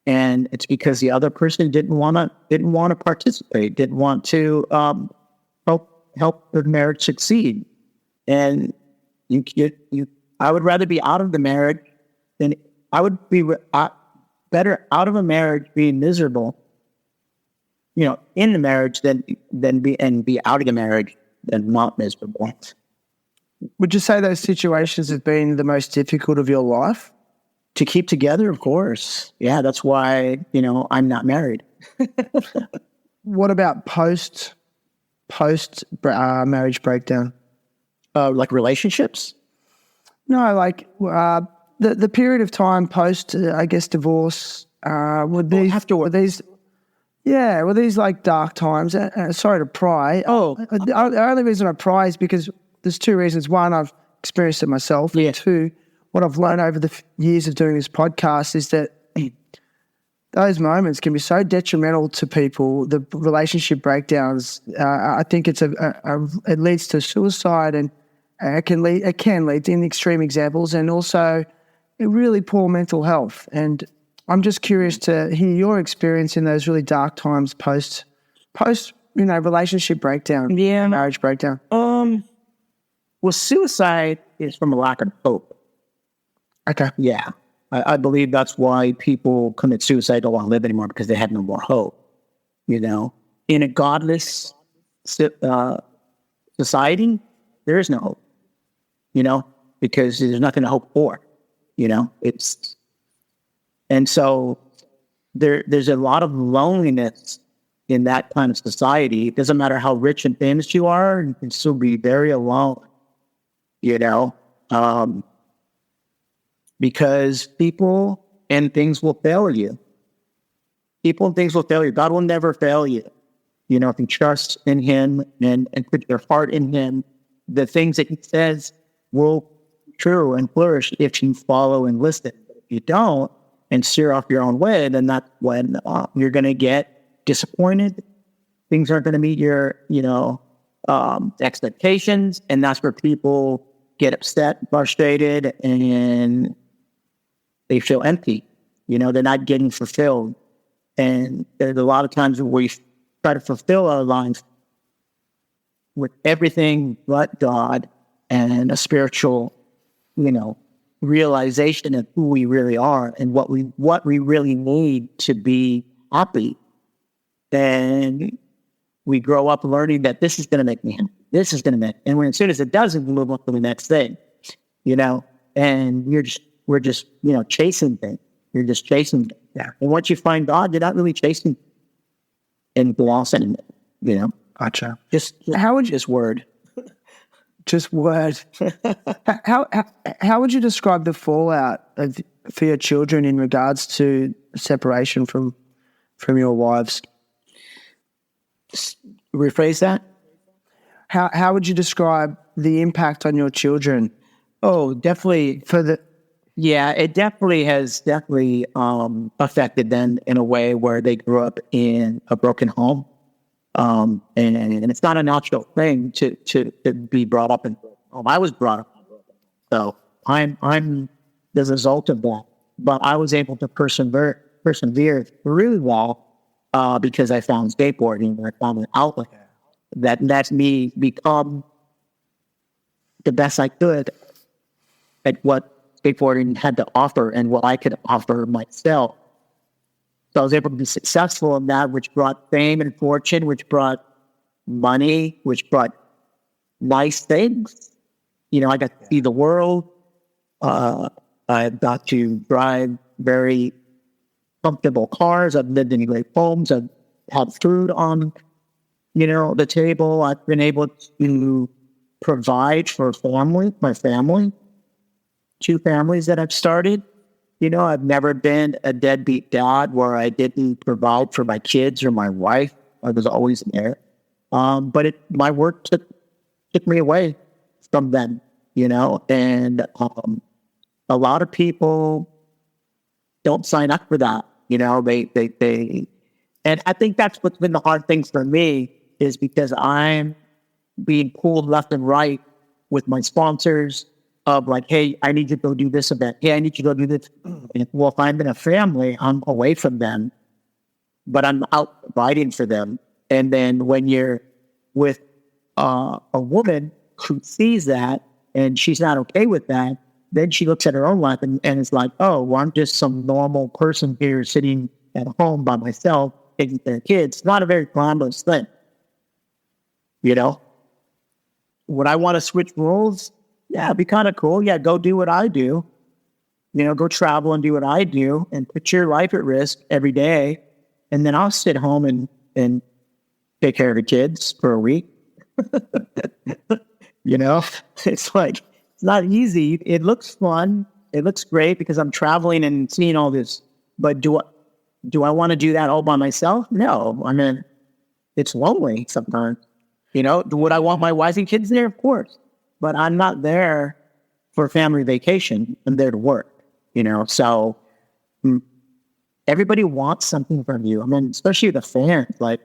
And it's because the other person didn't want to participate, didn't want to help the marriage succeed. And I would rather be out of the marriage than I would be better out of a marriage being miserable, you know, in the marriage than be out of the marriage than not miserable. Would you say those situations have been the most difficult of your life? To keep together, of course. Yeah, that's why, you know, I'm not married. What about post marriage breakdown? Like relationships? No, like the period of time post, I guess, divorce. Were these like dark times? Sorry to pry. The only reason I pry is because there's 2 reasons. One, I've experienced it myself. Yeah. And 2, what I've learned over the years of doing this podcast is that those moments can be so detrimental to people. The relationship breakdowns, I think it leads to suicide, and it can lead in extreme examples, and also really poor mental health. And I'm just curious to hear your experience in those really dark times post relationship breakdown, marriage breakdown. Well, suicide is from a lack of hope. Okay. Yeah. I believe that's why people commit suicide, don't want to live anymore, because they have no more hope. You know, in a godless society, there is no hope, you know, because there's nothing to hope for, you know. And so there's a lot of loneliness in that kind of society. It doesn't matter how rich and famous you are, you can still be very alone, you know. Because people and things will fail you. People and things will fail you. God will never fail you. You know, if you trust in him and put your heart in him, the things that he says will be true and flourish if you follow and listen. But if you don't and steer off your own way, then that's when you're going to get disappointed. Things aren't going to meet your, expectations. And that's where people get upset, frustrated, and they feel empty. You know, they're not getting fulfilled. And there's a lot of times where we try to fulfill our lives with everything but God and a spiritual, realization of who we really are and what we really need to be happy. Then we grow up learning that this is going to make me happy. This is going to make, and as soon as it doesn't, we move on to the next thing, and we're just chasing things. You're just chasing things. Yeah. And once you find God, you're not really chasing anything else anymore, Gotcha. How would just word? Just word. How would you describe the fallout for your children in regards to separation from your wives? Rephrase that. How would you describe the impact on your children? Oh, definitely. It definitely has affected them in a way where they grew up in a broken home. And it's not a natural thing to be brought up in a broken home. I was brought up in a broken home. So I'm the result of that. But I was able to persevere really well because I found skateboarding and I found an outlet that lets me become the best I could at what skateboarding had to offer and what I could offer myself. So I was able to be successful in that, which brought fame and fortune, which brought money, which brought nice things. I got to see the world. I got to drive very comfortable cars. I've lived in great homes. I've had food on, the table. I've been able to provide for my family, 2 families that I've started. I've never been a deadbeat dad where I didn't provide for my kids or my wife. I was always there. But my work took me away from them, and a lot of people don't sign up for that. They and I think that's what's been the hard thing for me is because I'm being pulled left and right with my sponsors of like, hey, I need you to go do this event. Hey, I need you to go do this. And, well, if I'm in a family, I'm away from them, but I'm out providing for them. And then when you're with a woman who sees that and she's not okay with that, then she looks at her own life and is like, oh, well, I'm just some normal person here sitting at home by myself taking care of kids. It's not a very glamorous thing. Would I want to switch roles? Yeah, it'd be kind of cool. Yeah, go do what I do. Go travel and do what I do and put your life at risk every day. And then I'll sit home and take care of the kids for a week. It's like, it's not easy. It looks fun. It looks great because I'm traveling and seeing all this. But do I want to do that all by myself? No. I mean, it's lonely sometimes. Would I want my wife and kids there? Of course. But I'm not there for family vacation. I'm there to work, So everybody wants something from you. I mean, especially the fans. Like,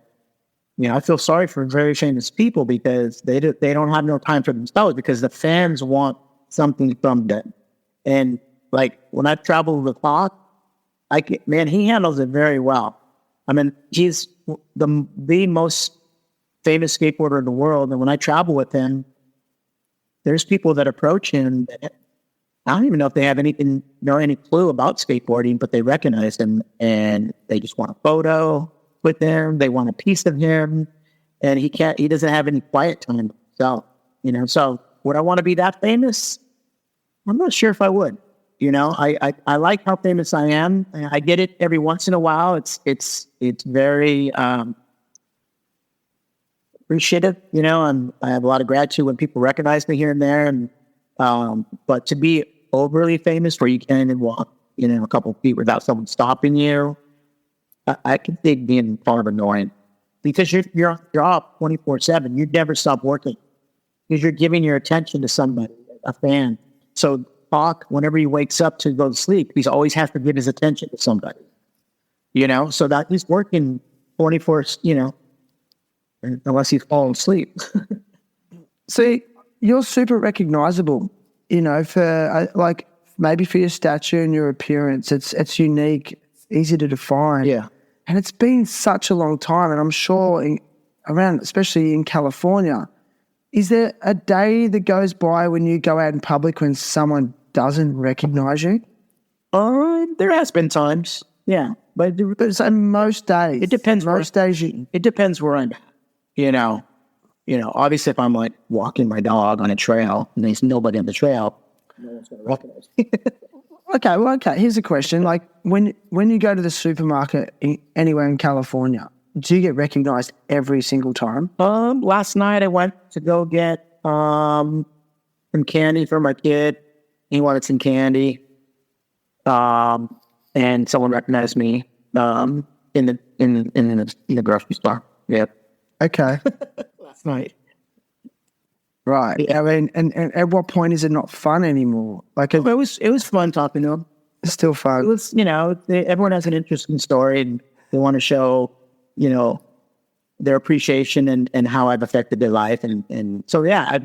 I feel sorry for very famous people because they don't have no time for themselves because the fans want something from them. And like when I travel with Lakai, he handles it very well. I mean, he's the most famous skateboarder in the world. And when I travel with him, there's people that approach him that I don't even know if they have any clue about skateboarding, but they recognize him and they just want a photo with him. They want a piece of him, and he doesn't have any quiet time. So, so would I want to be that famous? I'm not sure if I would. I like how famous I am. I get it every once in a while. It's very appreciative, and I have a lot of gratitude when people recognize me here and there. And but to be overly famous where you can't even walk, a couple of feet without someone stopping you. I can see it being part of annoying because you're up 24/7. You never stop working because you're giving your attention to somebody, a fan. So Hawk, whenever he wakes up to go to sleep, he always has to give his attention to somebody. So that he's working 24, unless he's falling asleep. See, you're super recognizable, for maybe for your stature and your appearance. It's unique, it's easy to define. Yeah. And it's been such a long time. And I'm sure especially in California, is there a day that goes by when you go out in public when someone doesn't recognize you? There has been times. Yeah. But so most days. It depends. Most days it depends where I'm at. Obviously if I'm like walking my dog on a trail and there's nobody on the trail, no one's going to recognize me. Okay. Here's a question. Like when you go to the supermarket anywhere in California, do you get recognized every single time? Last night I went to go get some candy for my kid. He wanted some candy. And someone recognized me in the grocery store. Yeah. Okay. Last night. Right. Yeah. I mean, and at what point is it not fun anymore? Like it was fun talking to him. It's still fun. It was, everyone has an interesting story and they want to show, their appreciation and how I've affected their life. And so, yeah,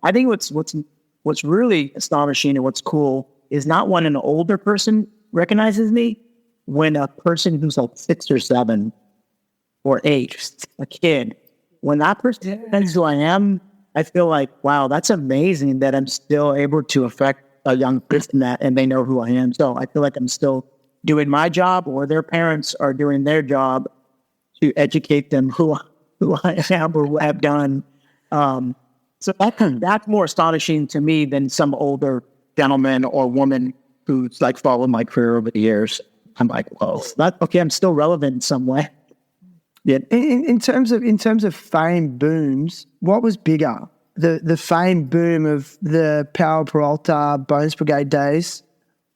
I think what's really astonishing and what's cool is not when an older person recognizes me, when a person who's like 6 or 7 or 8, a kid, when that person knows who I am, I feel like, wow, that's amazing that I'm still able to affect a young person and they know who I am. So I feel like I'm still doing my job, or their parents are doing their job to educate them who I am or what I've done. So that's more astonishing to me than some older gentleman or woman who's like followed my career over the years. I'm like, whoa, okay, I'm still relevant in some way. Yeah. In terms of fame booms, what was bigger? The fame boom of the Power Peralta Bones Brigade days,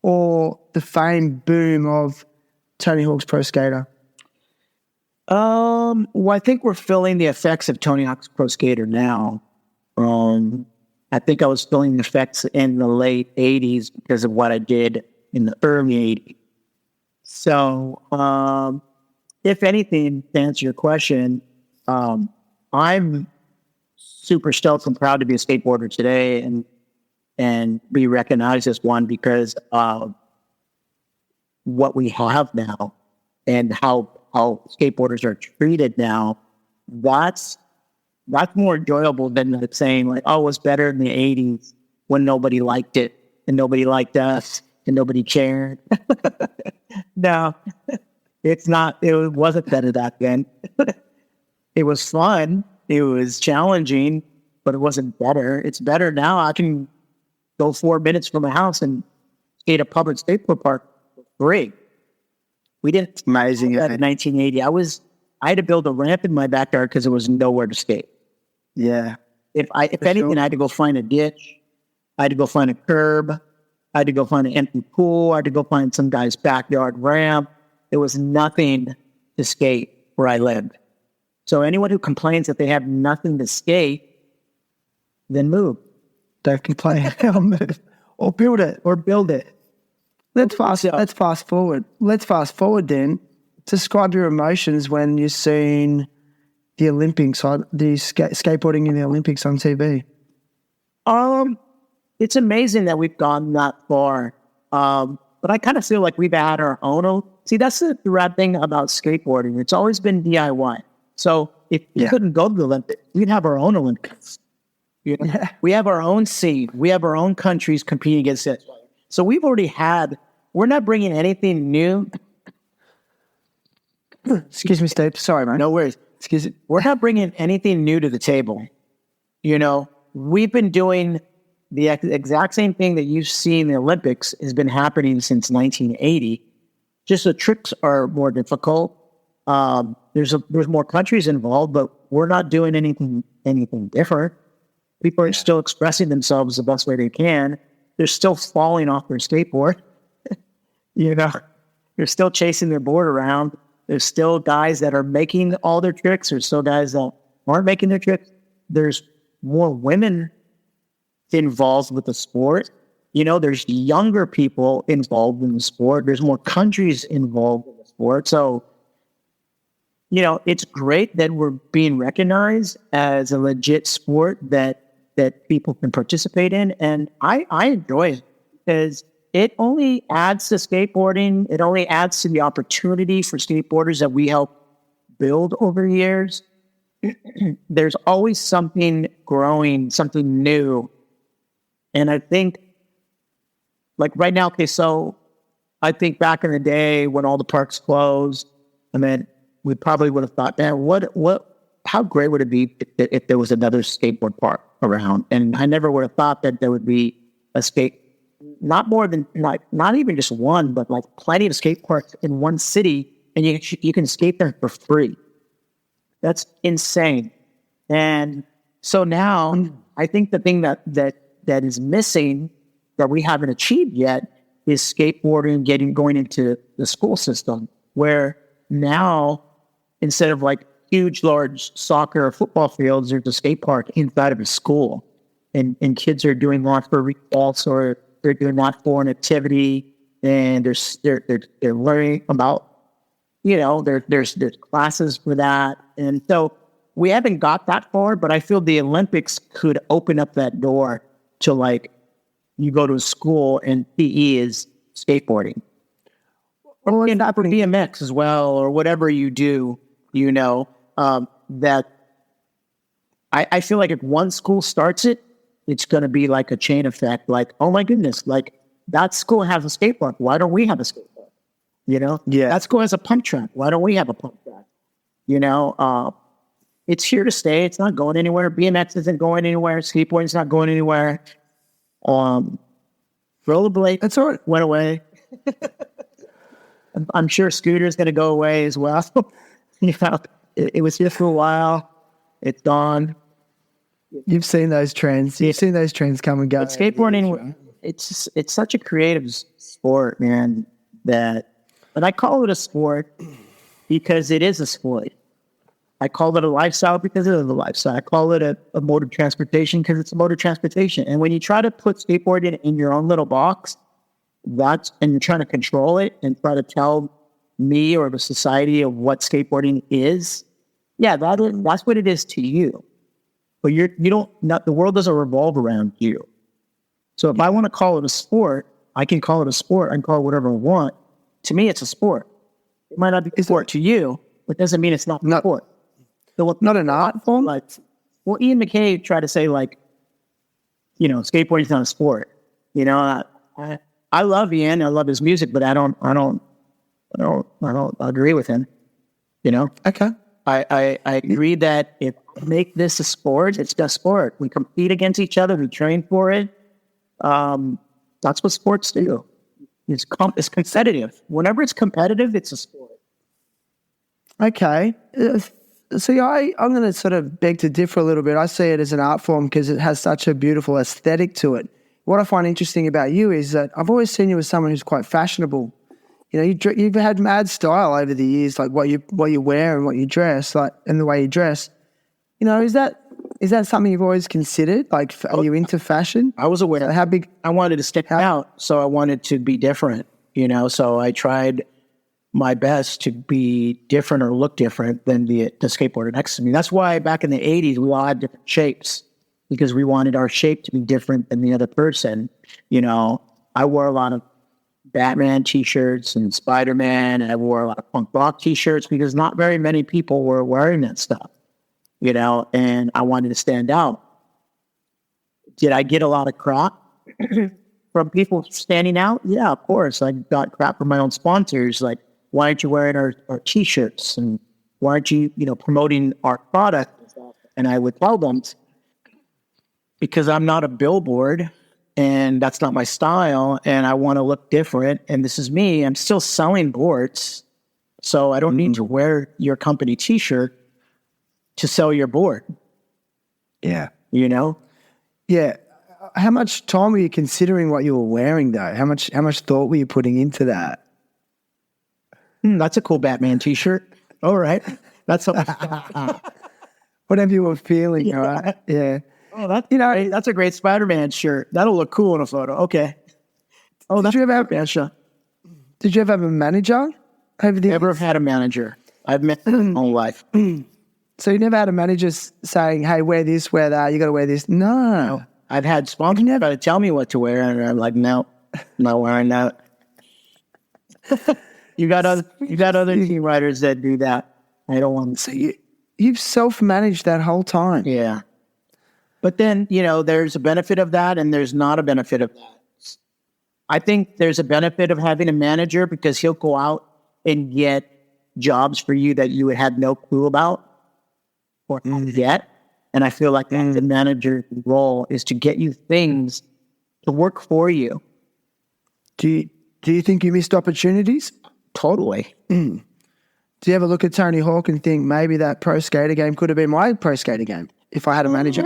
or the fame boom of Tony Hawk's Pro Skater? Well, I think we're feeling the effects of Tony Hawk's Pro Skater now. I think I was feeling the effects in the late 80s because of what I did in the early 80s. So, if anything, to answer your question, I'm super stoked and proud to be a skateboarder today and be recognized as one because of what we have now and how skateboarders are treated now. That's more enjoyable than saying like, oh, it was better in the 80s when nobody liked it and nobody liked us and nobody cared. No, it's not. It wasn't better back then. It was fun. It was challenging, but it wasn't better. It's better now. I can go 4 minutes from my house and skate a public skateboard park for free. We didn't. Amazing. That in 1980. I had to build a ramp in my backyard because there was nowhere to skate. Yeah. If anything, I had to go find a ditch. I had to go find a curb. I had to go find an empty pool. I had to go find some guy's backyard ramp. There was nothing to skate where I lived. So anyone who complains that they have nothing to skate, then move. Don't complain. Move. Or build it. Let's fast forward. Let's fast forward then. Describe your emotions when you've seen the Olympics, the skateboarding in the Olympics on TV. It's amazing that we've gone that far. But I kind of feel like we've had our own. See, that's the rad thing about skateboarding. It's always been DIY. So if we couldn't go to the Olympics, we'd have our own Olympics. Yeah. We have our own scene. We have our own countries competing against it. So we've already had. We're not bringing anything new. Excuse me, Steve. Sorry, man. No worries. Excuse me. We're not bringing anything new to the table. We've been doing the exact same thing that you've seen in the Olympics has been happening since 1980. Just the tricks are more difficult. There's more countries involved, but we're not doing anything different. People are still expressing themselves the best way they can. They're still falling off their skateboard. You know, they're still chasing their board around. There's still guys that are making all their tricks. There's still guys that aren't making their tricks. There's more women involved with the sport. You know, there's younger people involved in the sport. There's more countries involved in the sport. So, you know, it's great that we're being recognized as a legit sport that people can participate in. And I enjoy it because it only adds to skateboarding. It only adds to the opportunity for skateboarders that we help build over years. There's always something growing, something new. And I think, like right now, okay, so I think back in the day when all the parks closed, I mean, we probably would have thought, man, how great would it be if there was another skateboard park around? And I never would have thought that there would be not more than, like, not even just one, but like plenty of skate parks in one city, and you can skate there for free. That's insane. And so now I think the thing that is missing that we haven't achieved yet is skateboarding going into the school system, where now instead of like huge, large soccer or football fields, there's a skate park inside of a school, and kids are doing launch for results, or they're doing launch for an activity, and they're learning about, you know, there's classes for that. And so we haven't got that far, but I feel the Olympics could open up that door to, like, you go to a school and PE is skateboarding. Or not for BMX as well, or whatever you do, you know, that I feel like if one school starts it, it's going to be like a chain effect. Like, oh my goodness, like that school has a skate park. Why don't we have a skate park? You know? Yeah. That school has a pump track. Why don't we have a pump track? You know, it's here to stay. It's not going anywhere. BMX isn't going anywhere. Skateboarding's not going anywhere. Rollerblade, That's all right. went away. I'm sure scooter's going to go away as well. You know, it was here for a while. It's gone. You've seen those trends. You've seen those trends come and go. But skateboarding, it's such a creative sport, man, and I call it a sport because it is a sport. I call it a lifestyle because it is a lifestyle. I call it a mode of transportation because it's a mode of transportation. And when you try to put skateboarding in your own little box, and you're trying to control it and try to tell me or the society of what skateboarding is, yeah, that's what it is to you. But the world doesn't revolve around you. So if I want to call it a sport, I can call it a sport. I can call it whatever I want. To me, it's a sport. It might not be a sport to you, but it doesn't mean it's not a sport. So Not an art form? Like, well, Ian McKay tried to say, like, you know, skateboarding is not a sport. You know, I love Ian. I love his music, but I don't agree with him. You know? Okay. I agree that if we make this a sport, it's just sport. We compete against each other. We train for it. That's what sports do. It's competitive. Whenever it's competitive, it's a sport. Okay. See, I'm going to sort of beg to differ a little bit. I see it as an art form because it has such a beautiful aesthetic to it. What I find interesting about you is that I've always seen you as someone who's quite fashionable. You know, you've had mad style over the years, like what you wear and what you dress, like, and the way you dress. You know, is that something you've always considered? Like, are you into fashion? I was aware. So how big? I wanted to stick out, so I wanted to be different. You know, so I tried my best to be different or look different than the skateboarder next to me. That's why back in the 80s, we all had different shapes because we wanted our shape to be different than the other person. You know, I wore a lot of Batman t-shirts and Spider-Man, and I wore a lot of punk rock t-shirts because not very many people were wearing that stuff, you know, and I wanted to stand out. Did I get a lot of crap from people standing out? Yeah, of course. I got crap from my own sponsors, like, why aren't you wearing our t-shirts? And why aren't you, you know, promoting our product? And I would tell them, because I'm not a billboard and that's not my style and I want to look different. And this is me. I'm still selling boards. So I don't need to wear your company t-shirt to sell your board. Yeah. You know? Yeah. how much time were you considering what you were wearing though? How much thought were you putting into that? That's a cool Batman t-shirt. All right. That's Whatever you were feeling, right? Yeah. Oh, that's a great Spider-Man shirt. That'll look cool in a photo. Okay. Oh, Did you ever have a manager over the Never had a manager. I've met my whole life. So you never had a manager saying, "Hey, wear this, wear that. You got to wear this." No. I've had sponsors try to tell me what to wear, and I'm like, no, I'm not wearing that. You got other team riders that do that. I don't want to. So you've self-managed that whole time. Yeah. But then, there's a benefit of that and there's not a benefit of that. I think there's a benefit of having a manager because he'll go out and get jobs for you that you had no clue about or yet. And I feel like the manager's role is to get you things to work for you. Do you think you missed opportunities? Totally. Do you ever look at Tony Hawk and think maybe that pro skater game could have been my pro skater game if I had a manager?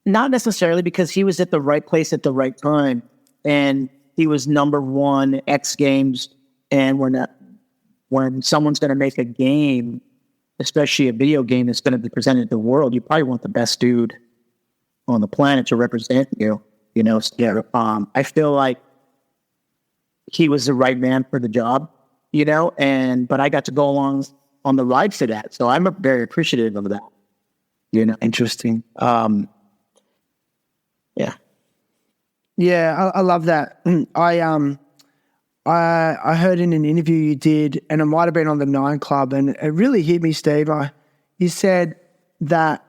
Not necessarily, because he was at the right place at the right time, and he was number one X Games. And when someone's going to make a game, especially a video game that's going to be presented to the world, you probably want the best dude on the planet to represent you. I feel like he was the right man for the job, but I got to go along on the ride for that. So I'm very appreciative of that. Interesting. Yeah. Yeah, I love that. I heard in an interview you did, and it might have been on the 9 Club, and it really hit me, Steve. You said that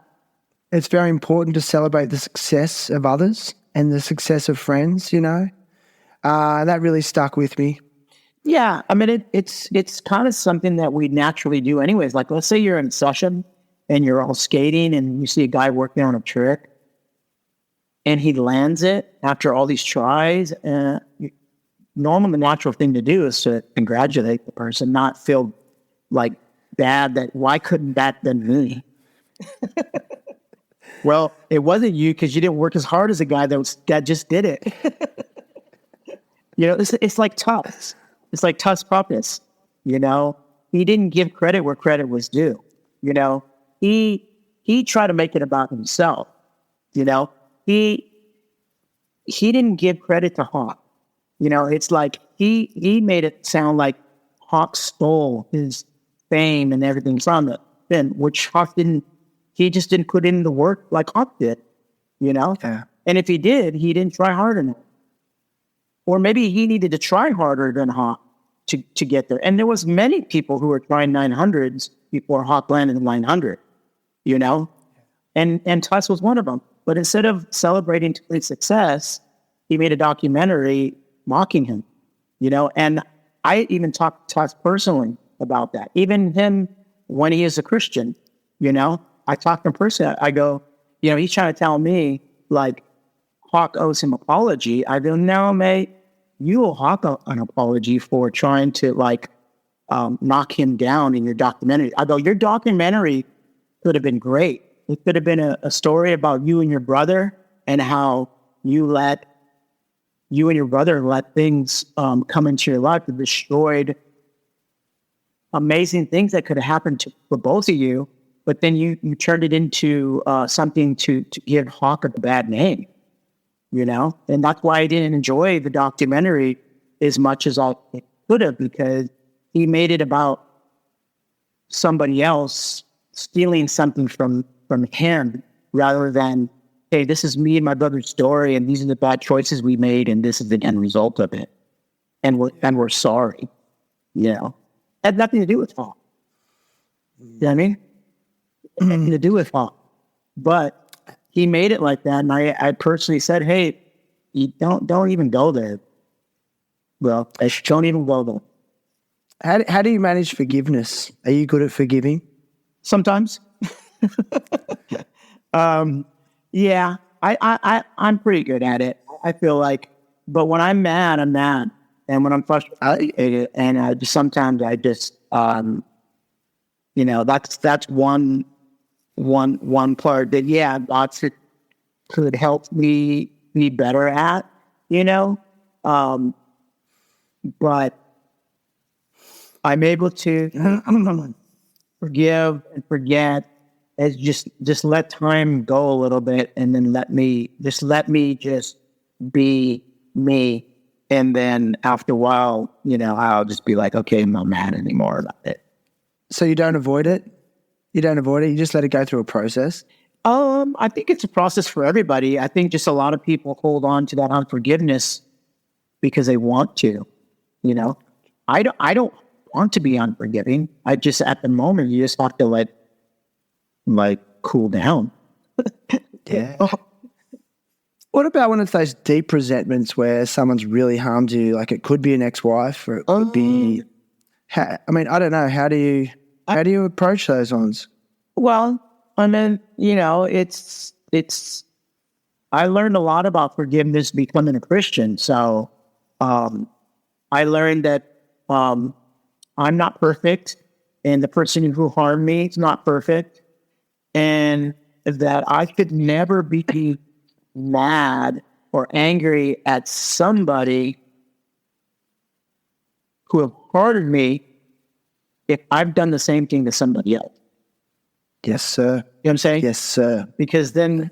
it's very important to celebrate the success of others and the success of friends, that really stuck with me. Yeah, I mean, it's kind of something that we naturally do anyways. Like, let's say you're in a session and you're all skating and you see a guy working on a trick and he lands it after all these tries. Normally, the natural thing to do is to congratulate the person, not feel like bad that why couldn't that been me? Well, it wasn't you because you didn't work as hard as the guy that just did it. It's like Tuss. It's like Tuss Puppets. He didn't give credit where credit was due. He tried to make it about himself. He didn't give credit to Hawk. It's like he made it sound like Hawk stole his fame and everything from it, which Hawk didn't. He just didn't put in the work like Hawk did. Yeah. And if he did, he didn't try hard enough. Or maybe he needed to try harder than Hawk to get there. And there was many people who were trying 900s before Hawk landed the 900, And Tuss was one of them. But instead of celebrating his success, he made a documentary mocking him, And I even talked to Tuss personally about that. Even him when he is a Christian, I talked to him personally. I go, he's trying to tell me, like, Hawk owes him apology. I go, no, mate, you owe Hawk an apology for trying to, knock him down in your documentary. I go, your documentary could have been great. It could have been a story about you and your brother and how you and your brother let things come into your life that destroyed amazing things that could have happened for both of you. But then you turned it into something to give Hawk a bad name, And that's why I didn't enjoy the documentary as much as I could have, because he made it about somebody else stealing something from him rather than, hey, this is me and my brother's story, and these are the bad choices we made, and this is the end result of it. And we're sorry, Had nothing to do with Hawk. You know what I mean? Nothing to do with Hawk. But he made it like that, and I personally said, hey, you don't even go there. Well, don't even go there. How do you manage forgiveness? Are you good at forgiving? Sometimes. Yeah, I'm pretty good at it. I feel like, but when I'm mad, I'm mad. And when I'm frustrated, and sometimes I just, that's one part that, yeah, could help me be better at, you know? But I'm able to forgive and forget as just let time go a little bit, and then let me just be me. And then after a while, you know, I'll just be like, okay, I'm not mad anymore about it. So you don't avoid it? You don't avoid it? You just let it go through a process? I think it's a process for everybody. I think just a lot of people hold on to that unforgiveness because they want to, you know. I don't want to be unforgiving. I just, at the moment, you just have to let, like, cool down. Yeah. What about when it's those deep resentments where someone's really harmed you? Like, it could be an ex-wife, or it could be. I mean, I don't know. How do you approach those ones? Well, I mean, you know, it's. I learned a lot about forgiveness becoming a Christian. So, I learned that I'm not perfect, and the person who harmed me is not perfect, and that I could never be mad or angry at somebody who have harmed me if I've done the same thing to somebody else. Yes, sir. You know what I'm saying? Yes, sir. Because then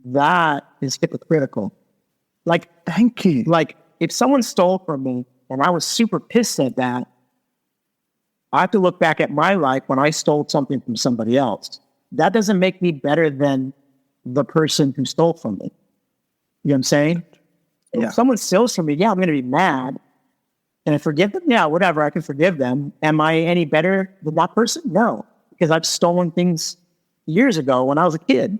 that is hypocritical. Like, Thank you. like if someone stole from me and I was super pissed at that, I have to look back at my life when I stole something from somebody else. That doesn't make me better than the person who stole from me. You know what I'm saying? Yeah. If someone steals from me, yeah, I'm going to be mad. And I forgive them? Yeah, whatever, I can forgive them. Am I any better than that person? No, because I've stolen things years ago when I was a kid.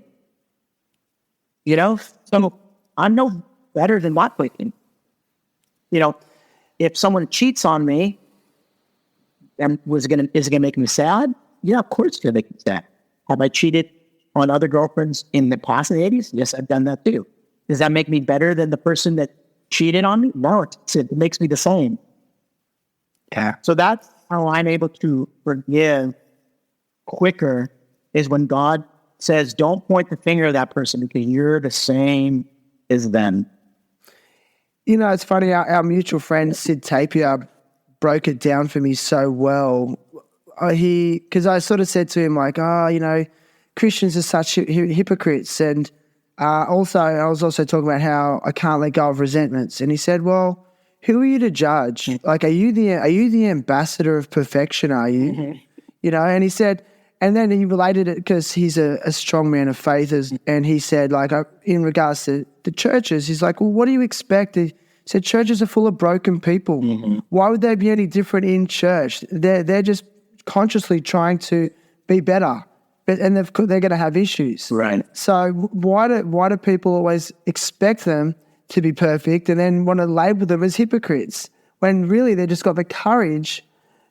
You know? So I'm no better than that person. You know, if someone cheats on me, and is it gonna make me sad? Yeah, of course it's gonna make me sad. Have I cheated on other girlfriends in the past, in the 80s? Yes, I've done that too. Does that make me better than the person that cheated on me? No, it makes me the same. Yeah. So that's how I'm able to forgive quicker, is when God says, don't point the finger at that person because you're the same as them. You know, it's funny, our mutual friend Sid Tapia broke it down for me so well. Because I sort of said to him, like, you know, Christians are such hypocrites. And also, I was also talking about how I can't let go of resentments. And he said, well, who are you to judge? Like, are you the ambassador of perfection, are you? Mm-hmm. You know, and he said, and then he related it because he's a strong man of faith. And he said, like, in regards to the churches, he's like, well, what do you expect? He said, churches are full of broken people. Mm-hmm. Why would they be any different in church? They're just consciously trying to be better, and they're going to have issues. Right. So why do people always expect them to be perfect and then want to label them as hypocrites when really they just got the courage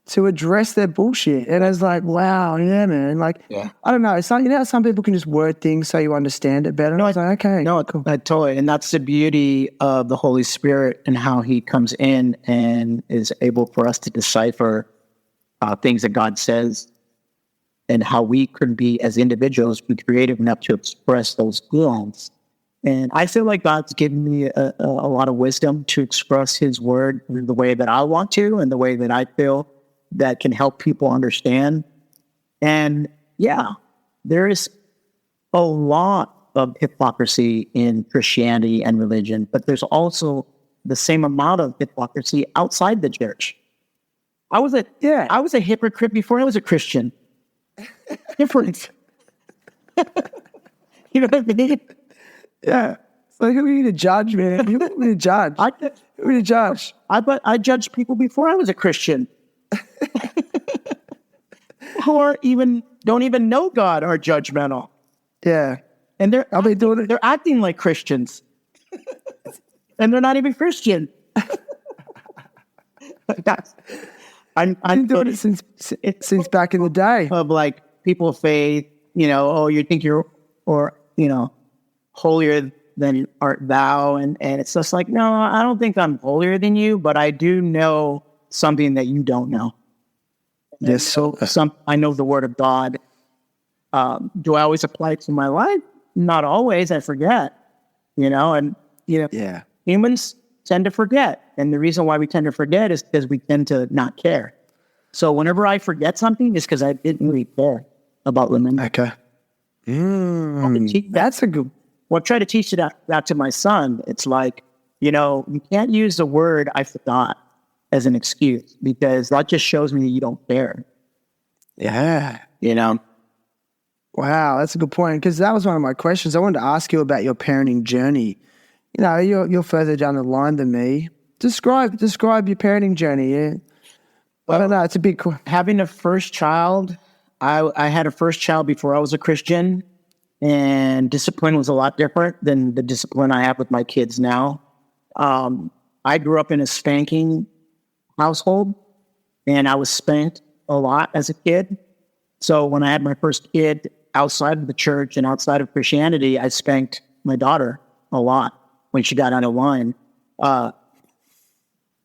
to address their bullshit? And I was like, wow, yeah, man. Like, yeah. I don't know. It's not, you know how some people can just word things so you understand it better? No, I was like, okay. No, cool. Totally. And that's the beauty of the Holy Spirit and how he comes in and is able for us to decipher things that God says, and how we could be, as individuals, be creative enough to express those feelings. And I feel like God's given me a lot of wisdom to express his word the way that I want to and the way that I feel that can help people understand. And yeah, there is a lot of hypocrisy in Christianity and religion, but there's also the same amount of hypocrisy outside the church. I was a hypocrite before I was a Christian. Different. You know what I mean? Yeah. It's like, who are you to judge, man? Who are you to judge? Who are you to judge? I judged people before I was a Christian. Who don't even know God are judgmental. Yeah. And they're acting like Christians. And they're not even Christian. I'm been doing it since back in the day. Of like people of faith, you know, oh, you think you're, or, you know, holier than art thou. And it's just like, no, I don't think I'm holier than you, but I do know something that you don't know. Yes, so I know the word of God. Do I always apply it to my life? not always. I forget, and Yeah. humans tend to forget. And the reason why we tend to forget is because we tend to not care. So whenever I forget something, it's because I didn't really care about remembering. Okay. That's a good. Well, I try to teach that to my son. It's like, you can't use the word "I forgot" as an excuse, because that just shows me you don't care. Yeah. Wow, that's a good point. Because that was one of my questions. I wanted to ask you about your parenting journey. You're further down the line than me. Describe your parenting journey. Yeah. I don't know. It's a big. Having a first child, I had a first child before I was a Christian, and discipline was a lot different than the discipline I have with my kids now. I grew up in a spanking household, and I was spanked a lot as a kid. So when I had my first kid outside of the church and outside of Christianity, I spanked my daughter a lot when she got out of line.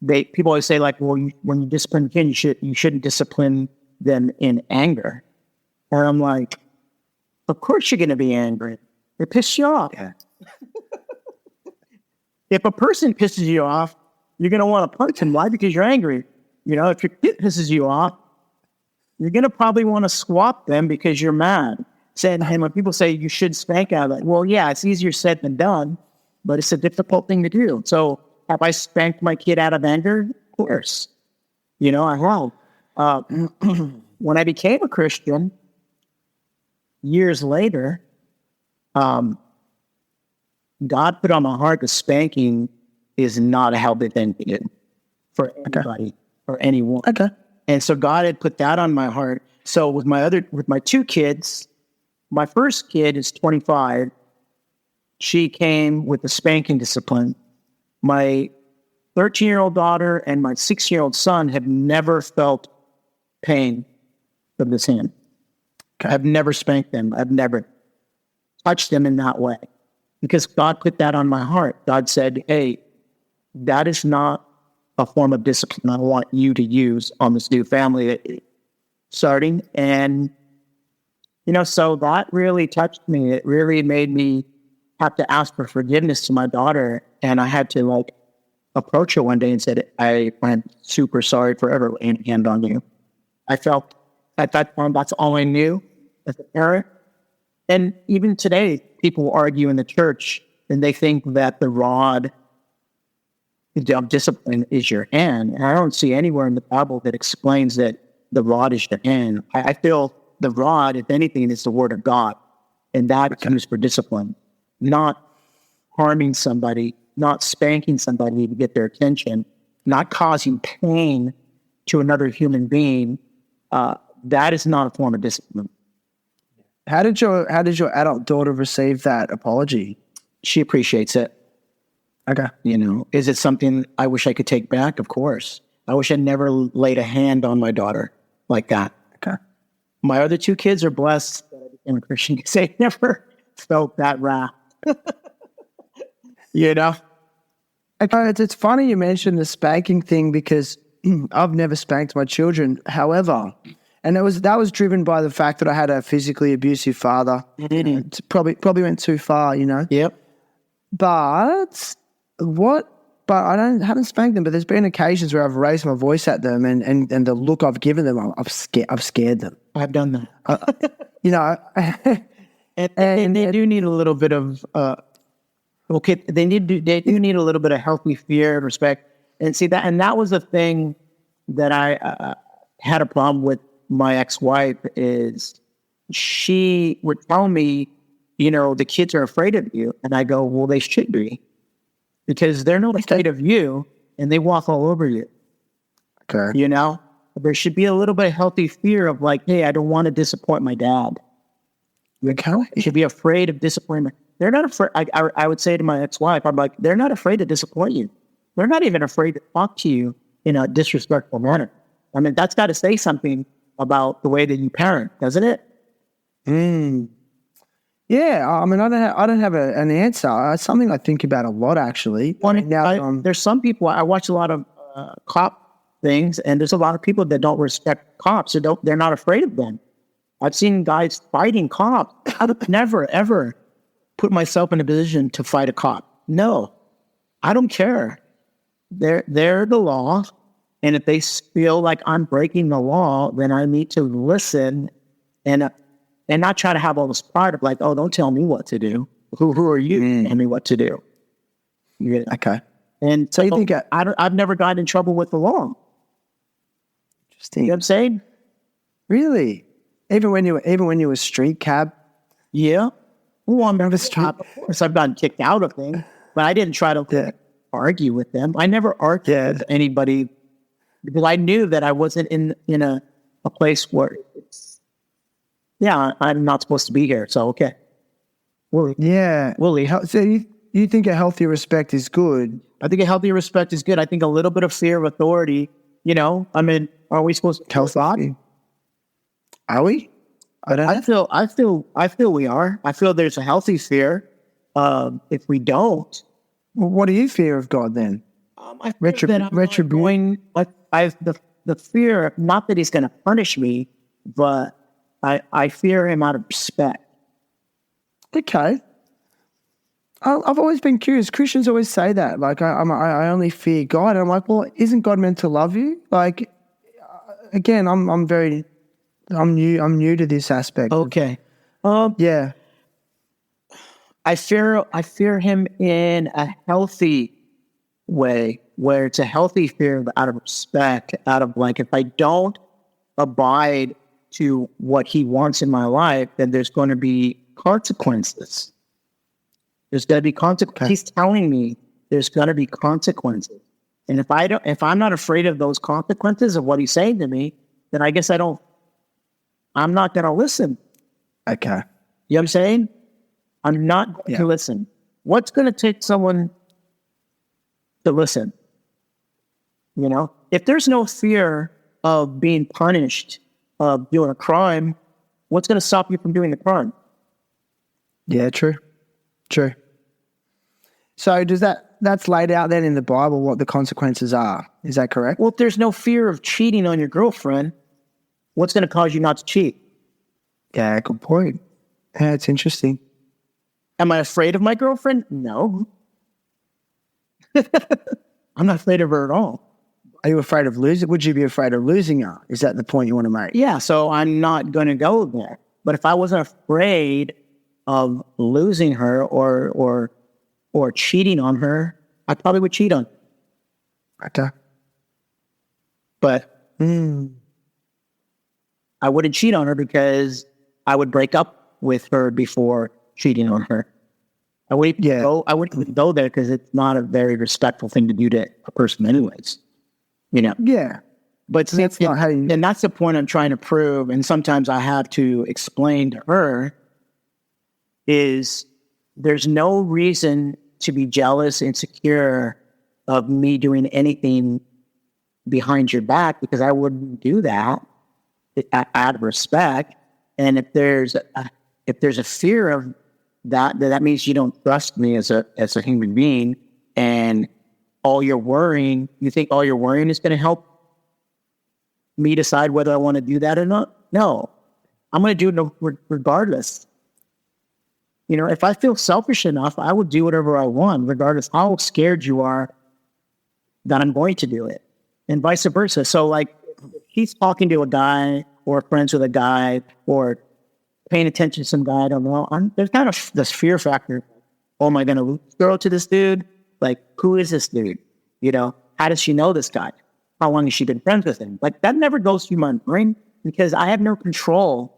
People always say, like, well, when you discipline a kid, you shouldn't discipline them in anger. And I'm like, of course you're going to be angry. It pisses you off. Yeah. If a person pisses you off, you're going to want to punch him. Why? Because you're angry. If your kid pisses you off, you're going to probably want to swap them because you're mad. And when people say you should spank, I'm like, well, yeah, it's easier said than done, but it's a difficult thing to do. So have I spanked my kid out of anger? Of course. I have. When I became a Christian, years later, God put on my heart that spanking is not a healthy thing to do for anybody or anyone. Okay. And so God had put that on my heart. So with my two kids, my first kid is 25. She came with the spanking discipline. My 13-year-old daughter and my 6-year-old son have never felt pain from this hand. Okay. I've never spanked them. I've never touched them in that way, because God put that on my heart. God said, hey, that is not a form of discipline I want you to use on this new family that starting. And, so that really touched me. It really made me have to ask for forgiveness to my daughter. And I had to approach her one day and said, I'm super sorry for ever laying a hand on you. I felt at that time, that's all I knew as a parent. And even today, people argue in the church and they think that the rod of discipline is your hand. And I don't see anywhere in the Bible that explains that the rod is your hand. I feel the rod, if anything, is the word of God. And that comes for discipline, not harming somebody, not spanking somebody to get their attention, not causing pain to another human being. That is not a form of discipline. How did your adult daughter receive that apology? She appreciates it. Okay. Is it something I wish I could take back? Of course. I wish I'd never laid a hand on my daughter like that. Okay. My other two kids are blessed that I became a Christian because they never felt that wrath. It's funny you mentioned the spanking thing, because I've never spanked my children. However, and that was driven by the fact that I had a physically abusive father. It probably went too far, Yep. But I haven't spanked them. But there's been occasions where I've raised my voice at them, and the look I've given them, I've scared them. I've done that. And they do need a little bit of they do need a little bit of healthy fear and respect. And see that was the thing that I had a problem with my ex-wife, is she would tell me, the kids are afraid of you. And I go, well, they should be, because they're not afraid of you and they walk all over you. Okay. There should be a little bit of healthy fear of like, hey, I don't want to disappoint my dad. You should be afraid of disappointment. They're not afraid. I would say to my ex-wife, I'm like, they're not afraid to disappoint you. They're not even afraid to talk to you in a disrespectful manner. I mean, that's got to say something about the way that you parent, doesn't it? Yeah, I mean, I don't have an answer. It's something I think about a lot, actually. There's some people, I watch a lot of cop things, and there's a lot of people that don't respect cops. They're not afraid of them. I've seen guys fighting cops. Never, ever. put myself in a position to fight a cop. No, I don't care. They're the law. And if they feel like I'm breaking the law, then I need to listen and not try to have all this pride of like, oh, don't tell me what to do. Who are you to tell me what to do? Yeah. Okay. And so you think I've never gotten in trouble with the law. Interesting. You know what I'm saying? Really? Even when you were street cab? Yeah. Well, I'm never street. Of course, I've gotten kicked out of things, but I didn't try to argue with them. I never argued with anybody because I knew that I wasn't in a place where I'm not supposed to be here. So, okay. Willie. So you think a healthy respect is good? I think a healthy respect is good. I think a little bit of fear of authority, I mean, are we supposed to kill God? Are we? I feel we are. I feel there's a healthy fear. If we don't, well, what do you fear of God then? I fear that I'm going. The fear, not that He's going to punish me, but I fear Him out of respect. Okay. I've always been curious. Christians always say that. Like, I only fear God. And I'm like, well, isn't God meant to love you? Like, again, I'm new to this aspect. Okay. Yeah. I fear Him in a healthy way, where it's a healthy fear out of respect, out of like, if I don't abide to what He wants in my life, then there's going to be consequences. There's going to be consequences. He's telling me there's going to be consequences. And if I'm not afraid of those consequences of what He's saying to me, then I guess I'm not going to listen. Okay. You know what I'm saying? I'm not going to listen. What's going to take someone to listen? If there's no fear of being punished, of doing a crime, what's going to stop you from doing the crime? Yeah, true. So that's laid out then in the Bible what the consequences are. Is that correct? Well, if there's no fear of cheating on your girlfriend, what's going to cause you not to cheat? Yeah, good point. Yeah, it's interesting. Am I afraid of my girlfriend? No. I'm not afraid of her at all. Are you afraid of losing? Would you be afraid of losing her? Is that the point you want to make? Yeah, so I'm not going to go there. But if I wasn't afraid of losing her or cheating on her, I probably would cheat on her. Okay. But I wouldn't cheat on her because I would break up with her before cheating on her. I wouldn't go there because it's not a very respectful thing to do to a person anyways. Yeah. But that's not how you... And that's the point I'm trying to prove, and sometimes I have to explain to her, is there's no reason to be jealous, insecure of me doing anything behind your back, because I wouldn't do that out of respect. And if there's a fear of that means you don't trust me as a human being, and you think all your worrying is going to help me decide whether I want to do that or not? No, I'm going to do it regardless. If I feel selfish enough, I would do whatever I want, regardless how scared you are that I'm going to do it, and vice versa. So, like, if he's talking to a guy or friends with a guy or paying attention to some guy I don't know, there's kind of this fear factor. Oh, am I going to throw to this dude? Like, who is this dude? How does she know this guy? How long has she been friends with him? Like, that never goes through my brain because I have no control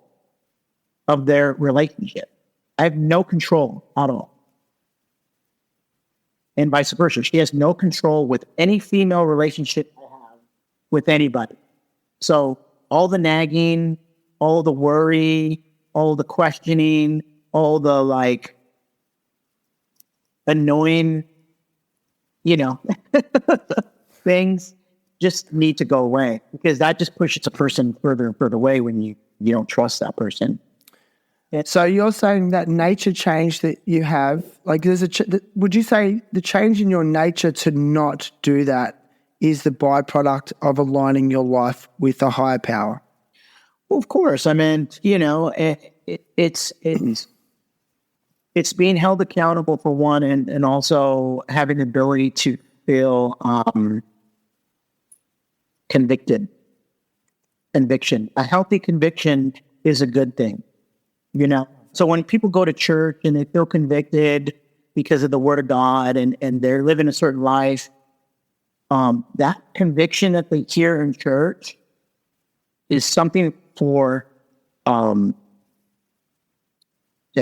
of their relationship. I have no control at all. And vice versa. She has no control with any female relationship I have with anybody. So all the nagging, all the worry, all the questioning, all the like annoying, things just need to go away, because that just pushes a person further and further away when you don't trust that person. So you're saying that nature change that you have, like would you say the change in your nature to not do that is the byproduct of aligning your life with a higher power? Well, of course. I mean, it's it's being held accountable for one, and also having the ability to feel conviction. A healthy conviction is a good thing, you know? So when people go to church and they feel convicted because of the word of God and they're living a certain life, that conviction that they hear in church is something for to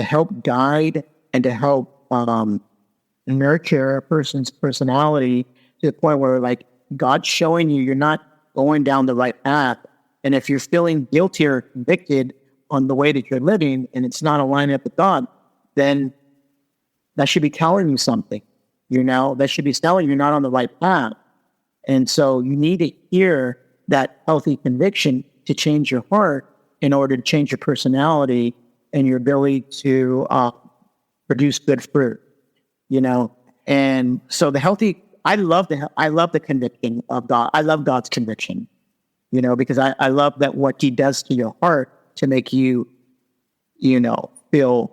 help guide and to help nurture a person's personality to the point where, like, God's showing you're not going down the right path. And if you're feeling guilty or convicted on the way that you're living and it's not aligning up with God, then that should be telling you something, you know? That should be telling you you're not on the right path. And so you need to hear that healthy conviction to change your heart in order to change your personality and your ability to produce good fruit, you know? And so I love the conviction of God. I love God's conviction, you know, because I love that what he does to your heart to make you, you know, feel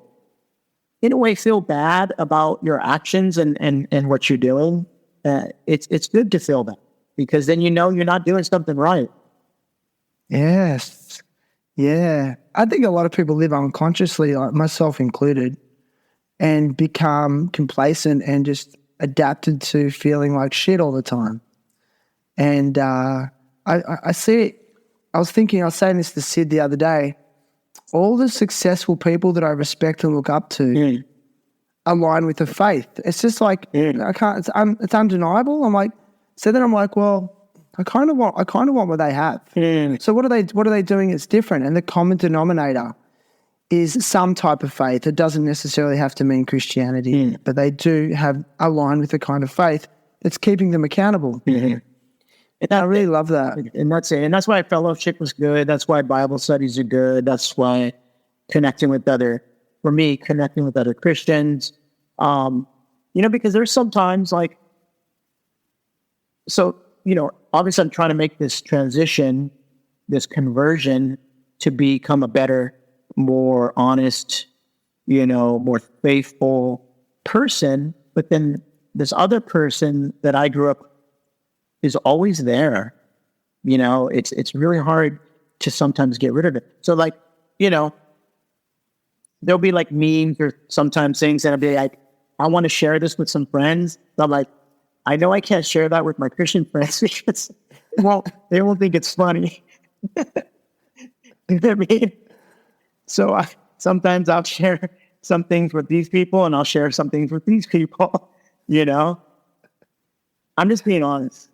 bad about your actions and what you're doing. It's good to feel that, because then you know you're not doing something right. Yes. Yeah. I think a lot of people live unconsciously, like myself included, and become complacent and just adapted to feeling like shit all the time. And I see it. I was saying this to Sid the other day, all the successful people that I respect and look up to align with the faith. It's just like, it's undeniable. I'm like, well, I kind of want what they have. So what are they doing that's different? And the common denominator is some type of faith. It doesn't necessarily have to mean Christianity, but they do align with the kind of faith that's keeping them accountable. And I really love that. And that's it. And that's why fellowship was good. That's why Bible studies are good. That's why connecting with other Christians, you know, because there's sometimes like, so, you know, obviously I'm trying to make this transition, this conversion to become a better, more honest, you know, more faithful person. But then this other person that I grew up is always there. You know, it's really hard to sometimes get rid of it. So, like, you know, there'll be like memes or sometimes things that I'll be like, I want to share this with some friends. But I'm like, I know I can't share that with my Christian friends because, well, they won't think it's funny. You know what I mean? So sometimes I'll share some things with these people and I'll share some things with these people, you know? I'm just being honest.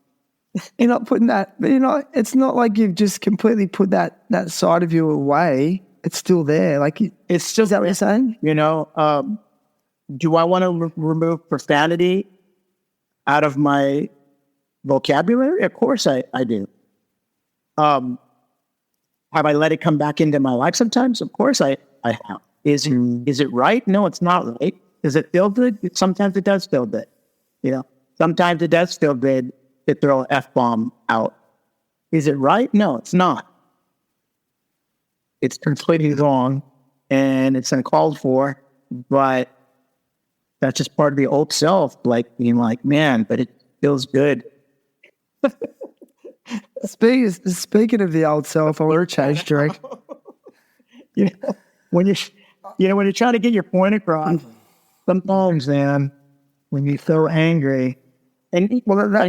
You're not putting that, but it's not like you've just completely put that side of you away. It's still there. Like, it's still, is that what you're saying? You know, do I want to remove profanity out of my vocabulary? Of course I do. Have I let it come back into my life sometimes? Of course I have. Is it right? No, it's not right. Does it feel good? Sometimes it does feel good. You know, sometimes it does feel good to throw an F-bomb out. Is it right? No, it's not. It's completely wrong and it's uncalled for, but that's just part of the old self, like being like, man, but it feels good. Speaking of the old self, I want to change direct. You know, when you're trying to get your point across, sometimes, man, when you're so angry, and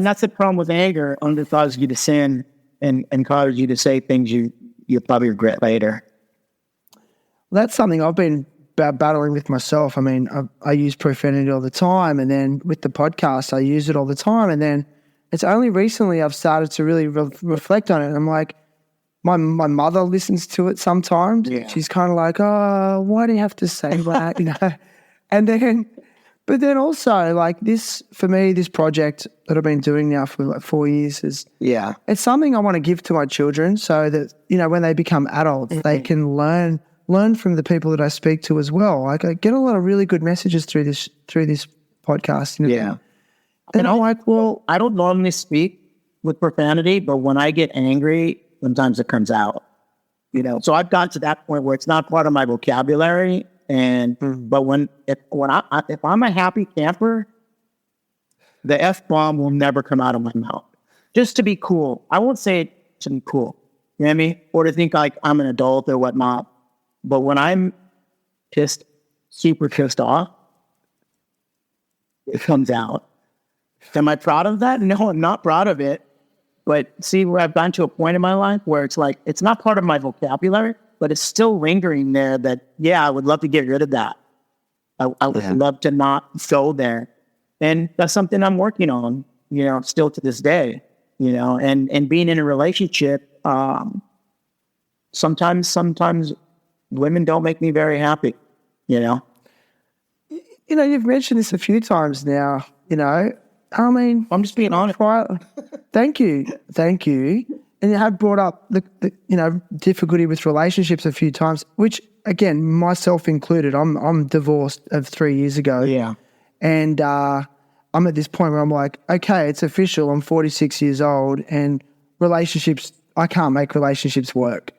that's the problem with anger, it causes you to sin and causes you to say things you'll probably regret later. That's something I've been battling with myself. I mean, I use profanity all the time, and then with the podcast, I use it all the time, and then it's only recently I've started to really reflect on it. I'm like, my mother listens to it sometimes. Yeah. She's kind of like, oh, why do you have to say that? You know, and then. But then also, like, this, for me, this project that I've been doing now for like 4 years it's something I want to give to my children so that, you know, when they become adults, they can learn from the people that I speak to as well. Like, I get a lot of really good messages through this podcast. You know? Yeah. And I'm like, well, I don't normally speak with profanity, but when I get angry, sometimes it comes out, you know? So I've gotten to that point where it's not part of my vocabulary And but if I'm a happy camper, the F-bomb will never come out of my mouth. Just to be cool. I won't say it to be cool. You know what I mean? Or to think like I'm an adult or whatnot. But when I'm super pissed off, it comes out. Am I proud of that? No, I'm not proud of it. But see, where I've gotten to a point in my life where it's like, it's not part of my vocabulary, but it's still lingering there that, I would love to get rid of that. I would love to not go there. And that's something I'm working on, still to this day, and being in a relationship, sometimes women don't make me very happy, You've mentioned this a few times now, I mean, I'm just being honest. Thank you. And you have brought up the difficulty with relationships a few times, which again, myself included. I'm divorced of 3 years ago. Yeah. And I'm at this point where I'm like, okay, it's official. I'm 46 years old, and relationships, I can't make relationships work.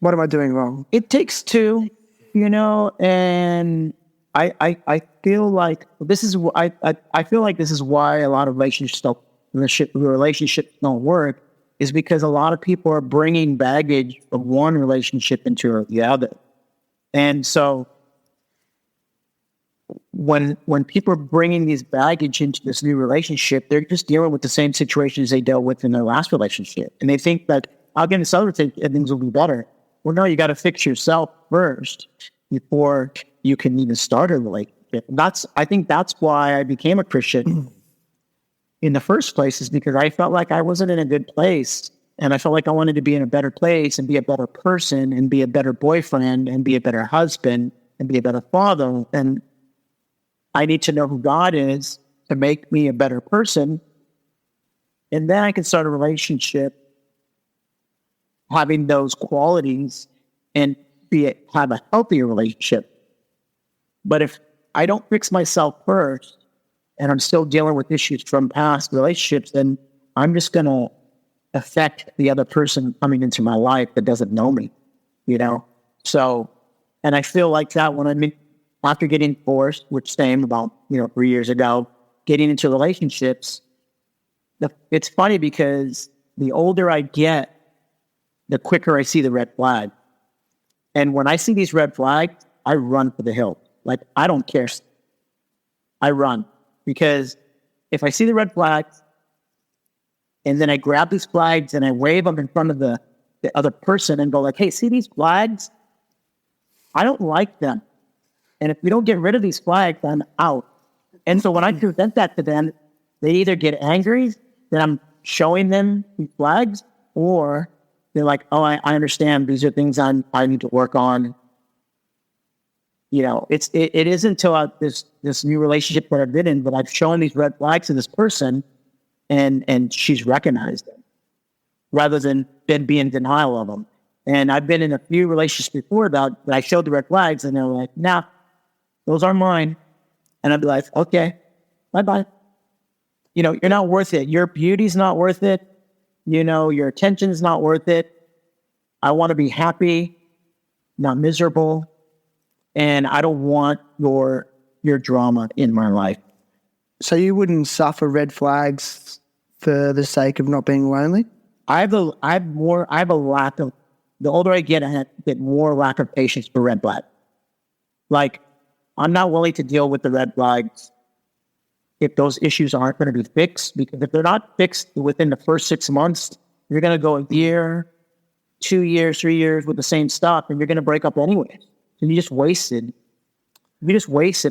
What am I doing wrong? It takes two, and I feel like this is I feel like this is why a lot of relationships don't work, is because a lot of people are bringing baggage from one relationship into the other. And so when people are bringing these baggage into this new relationship, they're just dealing with the same situations they dealt with in their last relationship. And they think that I'll get this other thing and things will be better. Well, no, you got to fix yourself first before you can even start a relationship. I think that's why I became a Christian in the first place, is because I felt like I wasn't in a good place. And I felt like I wanted to be in a better place and be a better person and be a better boyfriend and be a better husband and be a better father. And I need to know who God is to make me a better person. And then I can start a relationship having those qualities and have a healthier relationship. But if I don't fix myself first and I'm still dealing with issues from past relationships, then I'm just going to affect the other person coming into my life that doesn't know me, So, and I feel like that when after getting divorced, which came about, 3 years ago, getting into relationships, it's funny because the older I get, the quicker I see the red flag. And when I see these red flags, I run for the hill. Like, I don't care. I run. Because if I see the red flags, and then I grab these flags and I wave them in front of the other person and go like, hey, see these flags? I don't like them. And if we don't get rid of these flags, I'm out. And so when I present that to them, they either get angry that I'm showing them these flags, or they're like, oh, I understand. These are things I need to work on. It isn't until this new relationship that I've been in that I've shown these red flags to this person, and she's recognized them, rather than be in denial of them. And I've been in a few relationships before that I showed the red flags, and they're like, nah, those aren't mine. And I'd be like, okay, bye-bye. You're not worth it. Your beauty's not worth it. Your attention's not worth it. I want to be happy, not miserable. And I don't want your drama in my life. So you wouldn't suffer red flags for the sake of not being lonely? I have a lack of, the older I get more lack of patience for red flags. Like, I'm not willing to deal with the red flags if those issues aren't going to be fixed, because if they're not fixed within the first 6 months, you're going to go a year, 2 years, 3 years with the same stuff, and you're going to break up anyway. So you just wasted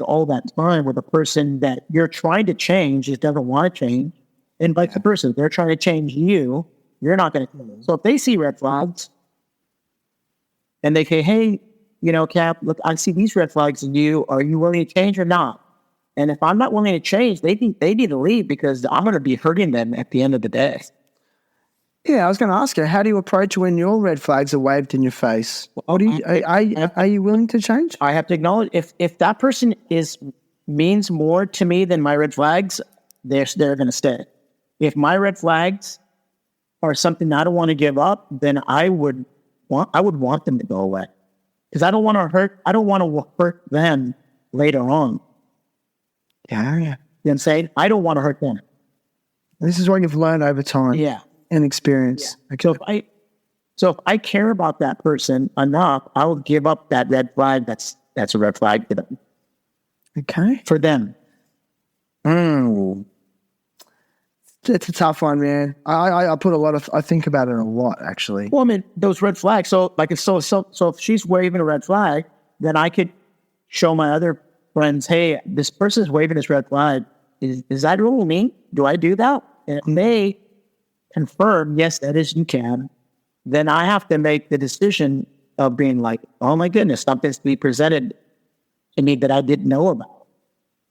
all that time with a person that you're trying to change, just doesn't want to change. And vice versa, if they're trying to change you, you're not going to change. So if they see red flags and they say, hey, Cap, look, I see these red flags in you. Are you willing to change or not? And if I'm not willing to change, they need to leave, because I'm going to be hurting them at the end of the day. Yeah, I was going to ask you, how do you approach when your red flags are waved in your face? Are you willing to change? I have to acknowledge, if that person means more to me than my red flags, they're going to stay. If my red flags are something I don't want to give up, then I would want them to go away. because I don't want to hurt them later on. Yeah. You know what I'm saying? I don't want to hurt them. This is what you've learned over time. Yeah. And experience. Okay. So if I care about that person enough, I will give up that red flag. That's a red flag to them. Okay. For them. It's a tough one, man. I think about it a lot, actually. Well, I mean, those red flags. So if she's waving a red flag, then I could show my other friends, hey, this person's waving this red flag. Is that really me? Do I do that? And if they confirm, yes, that is you can, then I have to make the decision of being like, oh my goodness, something's to be presented to me that I didn't know about.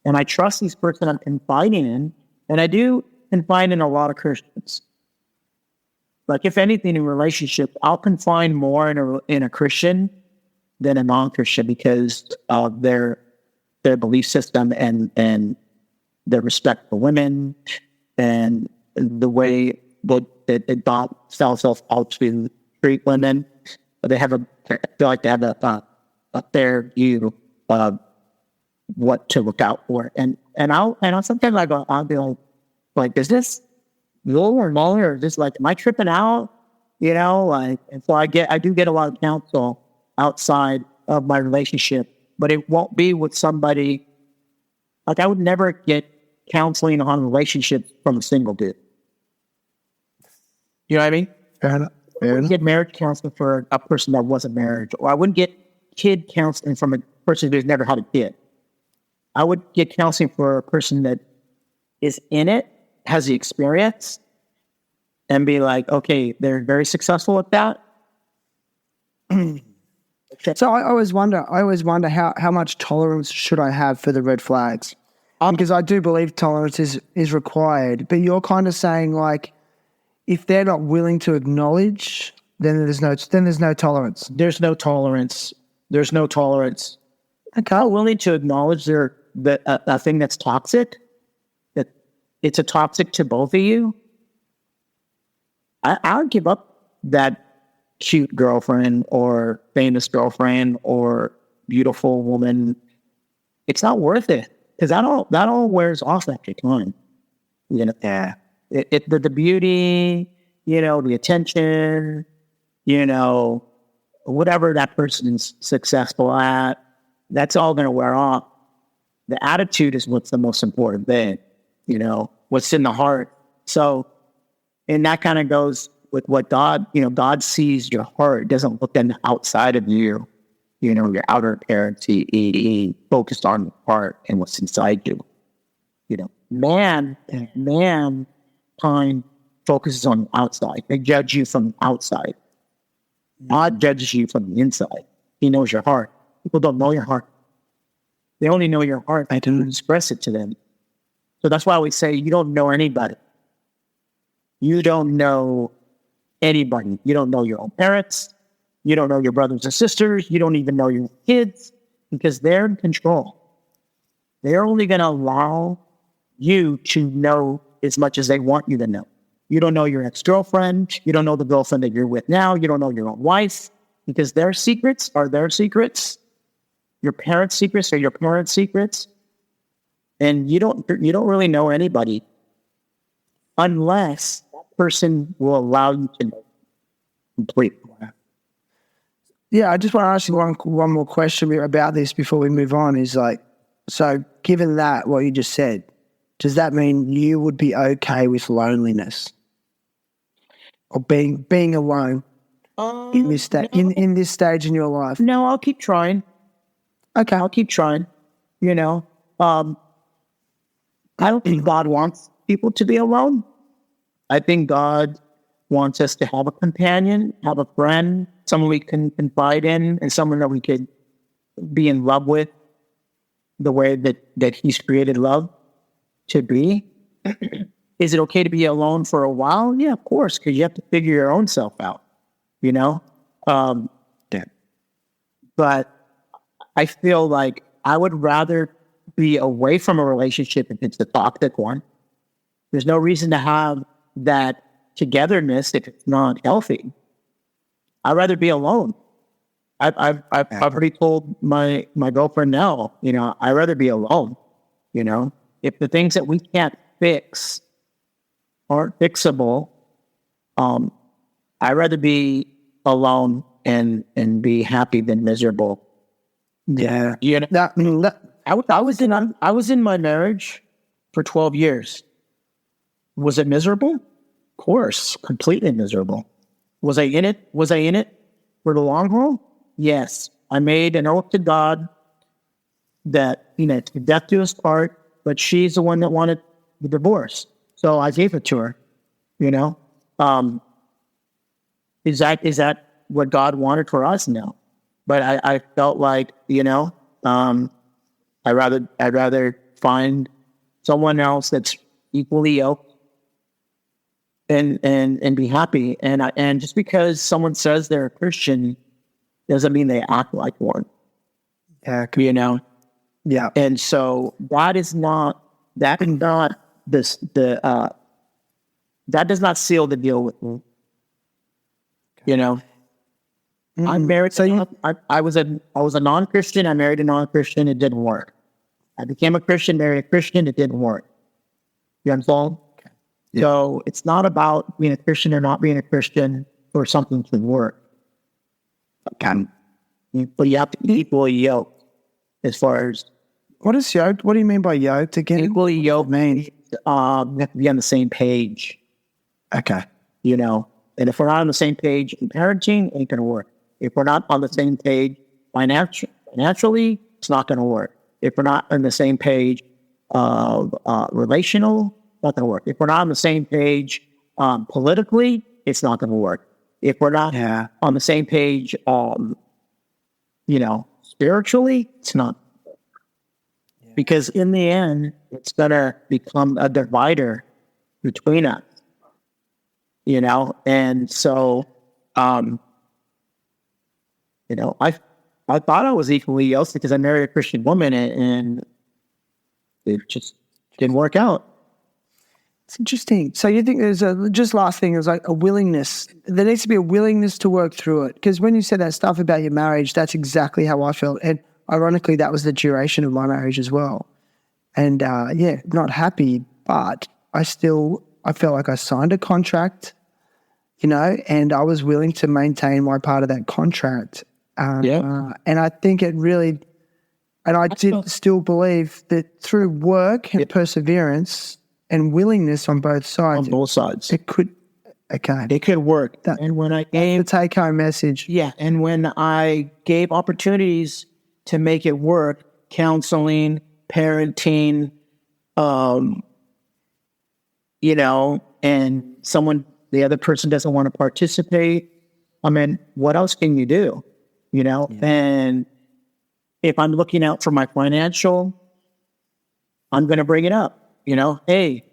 And I trust this person I'm confiding in, and I do confide in a lot of Christians. Like, if anything, in relationships, I'll confide more in a Christian than a non-Christian because of their belief system and their respect for women and the way that God sells us out to treat women. I feel like they have a fair view of what to look out for. And I'll sometimes I'll be like, is this low or lower, or is this like, am I tripping out? You know, like, and so I do get a lot of counsel outside of my relationship, but it won't be with somebody. Like, I would never get counseling on relationships from a single dude. You know what I mean? Fair enough. I wouldn't get marriage counseling for a person that wasn't married, or I wouldn't get kid counseling from a person who's never had a kid. I would get counseling for a person that is in it, has the experience, and be like, okay, they're very successful at that. So I always wonder how much tolerance should I have for the red flags? Because I do believe tolerance is required, but you're kind of saying, like, if they're not willing to acknowledge, then there's no tolerance. There's no tolerance. There's no tolerance. Okay. Not willing to acknowledge a thing that's toxic, that it's a toxic to both of you. I'll give up that cute girlfriend or famous girlfriend or beautiful woman. It's not worth it, because that all wears off after time. You know, Yeah. The beauty, you know, the attention, you know, whatever that person's successful at, that's all going to wear off. The attitude is what's the most important thing, you know, what's in the heart. So, and that kind of goes with what God sees your heart. It doesn't look on the outside of you, you know, your outer appearance. He focused on the heart and what's inside you. You know, mankind focuses on the outside. They judge you from the outside. God judges you from the inside. He knows your heart. People don't know your heart. They only know your heart. I didn't express it to them. So that's why we say you don't know anybody. You don't know anybody. You don't know your own parents. You don't know your brothers and sisters. You don't even know your kids, because they're in control. They're only going to allow you to know as much as they want you to know. You don't know your ex-girlfriend. You don't know the girlfriend that you're with now. You don't know your own wife, because their secrets are their secrets. Your parents' secrets are your parents' secrets. And you don't really know anybody unless that person will allow you to know completely. Yeah, I just want to ask you one more question about this before we move on. Is like, so given that, what you just said, does that mean you would be okay with loneliness or being alone in this in this stage in your life? No, I'll keep trying. Okay, I'll keep trying. You know, I don't think God wants people to be alone. I think God wants us to have a companion, have a friend, someone we can confide in, and someone that we could be in love with the way that He's created love to be. Is it okay to be alone for a while? Yeah, of course, because you have to figure your own self out, you know? But I feel like I would rather be away from a relationship if it's a toxic one. There's no reason to have that togetherness if it's not healthy. I'd rather be alone. I've already told my girlfriend now, I'd rather be alone, if the things that we can't fix aren't fixable, I'd rather be alone and be happy than miserable. Yeah. I was in my marriage for 12 years. Was it miserable? Of course, completely miserable. Was I in it for the long haul? Yes. I made an oath to God that, to death do us part, but she's the one that wanted the divorce. So I gave it to her, Is that what God wanted for us? No. But I felt like, I'd rather find someone else that's equally yoked and be happy. And just because someone says they're a Christian doesn't mean they act like one. Yeah. Yeah. And so that does not seal the deal with me. I'm married. So I was a non-Christian. I married a non-Christian. It didn't work. I became a Christian, married a Christian. It didn't work. You understand? Okay. Yeah. So it's not about being a Christian or not being a Christian for something to work. Okay. But you have to be equally yoked as far as. What is yoked? What do you mean by yoked again? Equally yoked means you have to be on the same page. Okay. And if we're not on the same page in parenting, it ain't going to work. If we're not on the same page financially, it's not going to work. If we're not on the same page relational, not going to work. If we're not on the same page politically, it's not going to work. If we're not on the same page, spiritually, it's not. Yeah. Because in the end, it's going to become a divider between us. And so, I thought I was equally yoked because I married a Christian woman and it just didn't work out. It's interesting. So you think there's last thing is like a willingness. There needs to be a willingness to work through it. Because when you said that stuff about your marriage, that's exactly how I felt. And ironically, that was the duration of my marriage as well. And not happy, but I felt like I signed a contract, and I was willing to maintain my part of that contract. And I think it really, and I did still believe that through work and perseverance and willingness on both sides. It could work. And when I gave the take-home message. Yeah, and when I gave opportunities to make it work, counseling, parenting, and the other person doesn't want to participate. I mean, what else can you do? And if I'm looking out for my financial, I'm going to bring it up. Hey,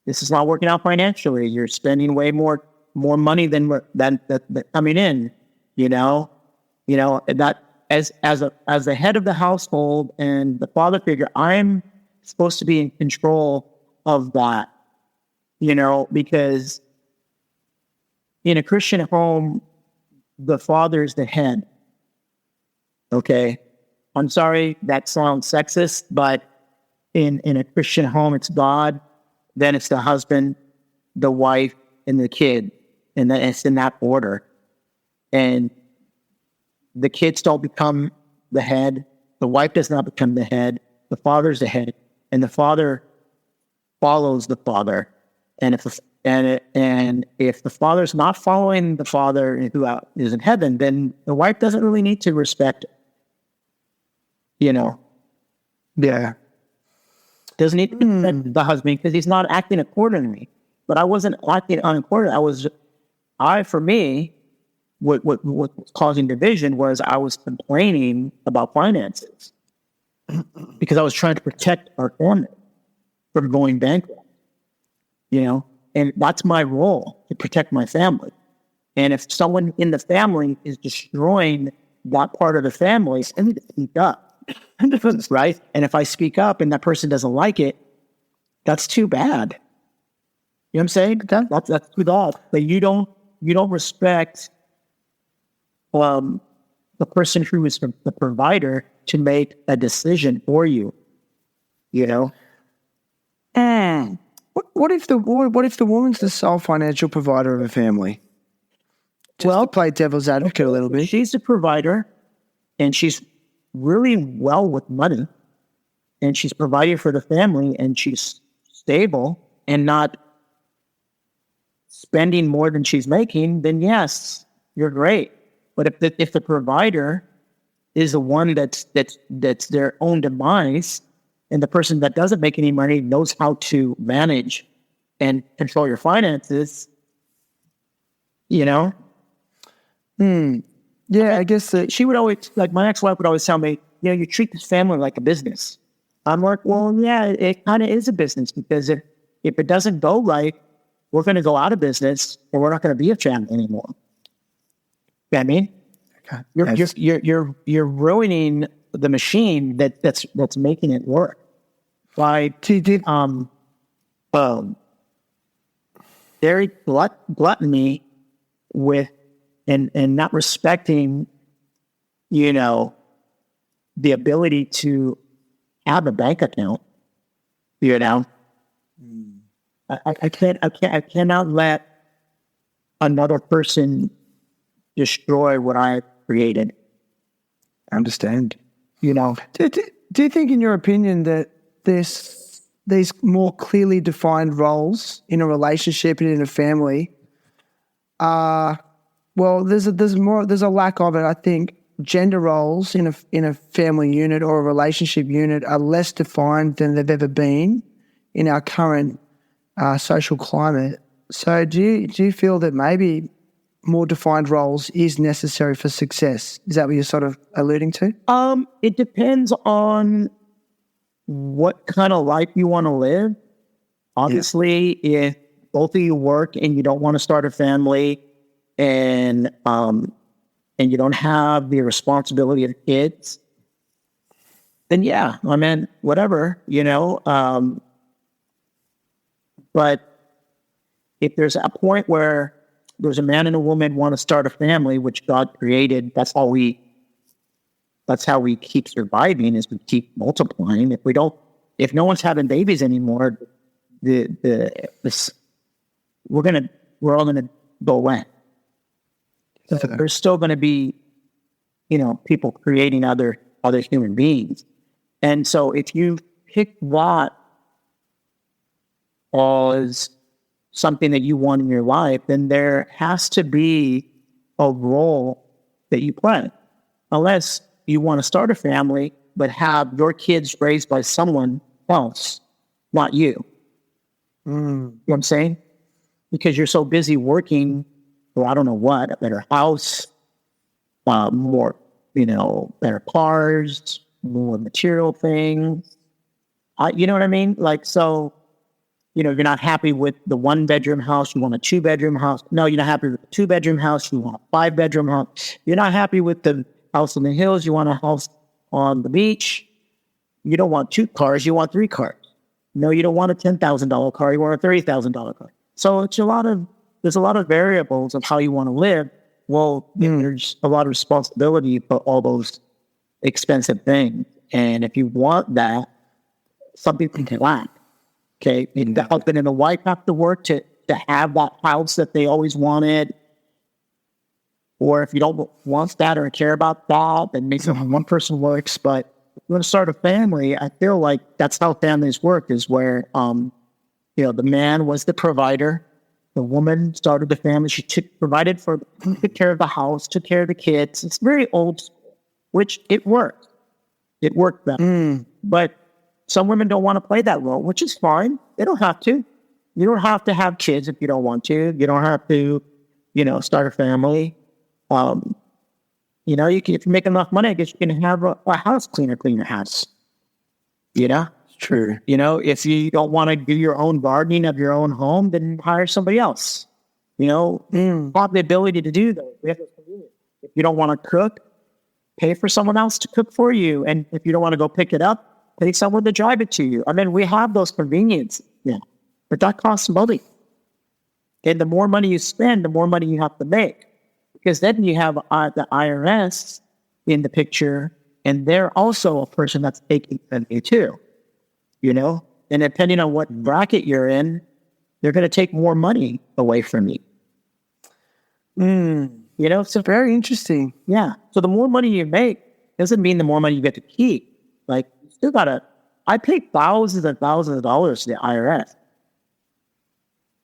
this is not working out financially. You're spending way more money than coming in. And that as the head of the household and the father figure, I'm supposed to be in control of that. Because in a Christian home, the father is the head. Okay. I'm sorry, that sounds sexist, but in a Christian home, it's God, then it's the husband, the wife, and the kid. And then it's in that order. And the kids don't become the head. The wife does not become the head. The father's the head. And the father follows the father. And if the father's not following the father who is in heaven, then the wife doesn't really need to respect it. Yeah. Doesn't need to respect the husband because he's not acting accordingly. But I wasn't acting unaccordingly. For me, what was causing division was I was complaining about finances because I was trying to protect our family from going bankrupt. And that's my role, to protect my family. And if someone in the family is destroying that part of the family, I need to speak up, right? And if I speak up and that person doesn't like it, that's too bad. You know what I'm saying? That's too bad. But you don't respect the person who is the provider to make a decision for you. You know? What if the woman's the sole financial provider of a family? Just to play devil's advocate a little bit. She's the provider, and she's really well with money, and she's providing for the family, and she's stable and not spending more than she's making, then yes, you're great. But if the provider is the one that's their own demise, and the person that doesn't make any money knows how to manage and control your finances, you know? Yeah, I guess that She would always, like my ex-wife would always tell me, you know, you treat this family like a business. I'm like, well, yeah, it kind of is a business, because if it doesn't go right, we're going to go out of business, and we're not going to be a family anymore. You know what I mean? Okay. You're ruining the machine that's making it work. Like very gluttony with and not respecting, you know, the ability to have a bank account. You know, I cannot let another person destroy what I created. I understand. You know, Do you think, in your opinion, that these more clearly defined roles in a relationship and in a family are, well, there's a lack of it. I think gender roles in a family unit or a relationship unit are less defined than they've ever been in our current social climate. So do you feel that maybe more defined roles is necessary for success? Is that what you're sort of alluding to? it depends on what kind of life you want to live. Obviously, if both of you work and you don't want to start a family, and you don't have the responsibility of kids, then yeah, I mean, whatever, you know. But if there's a point where there's a man and a woman want to start a family, which God created, that's how we keep surviving, is we keep multiplying. If no one's having babies anymore, we're all gonna go away. So there's still going to be, you know, people creating other human beings. And so if you pick that as something that you want in your life, then there has to be a role that you play. Unless you want to start a family, but have your kids raised by someone else, not you. You know what I'm saying? Because you're so busy working, or I don't know what, a better house, more, you know, better cars, more material things. You know what I mean? Like, so, you know, you're not happy with the 1-bedroom house, you want a 2-bedroom house. No, you're not happy with the 2-bedroom house, you want a 5-bedroom house. You're not happy with the house in the hills, you want a house on the beach. You don't want 2 cars, you want 3 cars. No, you don't want a $10,000 car, you want a $30,000 car. So it's there's a lot of variables of how you want to live. Well, there's a lot of responsibility for all those expensive things. And if you want that, some people can lack. Okay. The husband and the wife have to work to have that house that they always wanted. Or if you don't want that or care about that, then maybe one person works. But if you want to start a family, I feel like that's how families work, is where, you know, the man was the provider. The woman started the family. She took care of the house, took care of the kids. It's very old school, which it worked. It worked better. But some women don't want to play that role, which is fine. They don't have to. You don't have to have kids if you don't want to. You don't have to, you know, start a family. You know, if you make enough money, I guess you can have a house cleaner clean your house. You know? True. You know, if you don't want to do your own gardening of your own home, then hire somebody else. You know, have the ability to do those. We have those convenience. If you don't want to cook, pay for someone else to cook for you. And if you don't want to go pick it up, pay someone to drive it to you. I mean, we have those conveniences. Yeah. But that costs money. And the more money you spend, the more money you have to make. Because then you have the IRS in the picture, and they're also a person that's taking from you too, you know? And depending on what bracket you're in, they're going to take more money away from you. You know, so Very interesting. yeah. So the more money you make doesn't mean the more money you get to keep. Like, you still gotta. I pay thousands and thousands of dollars to the IRS.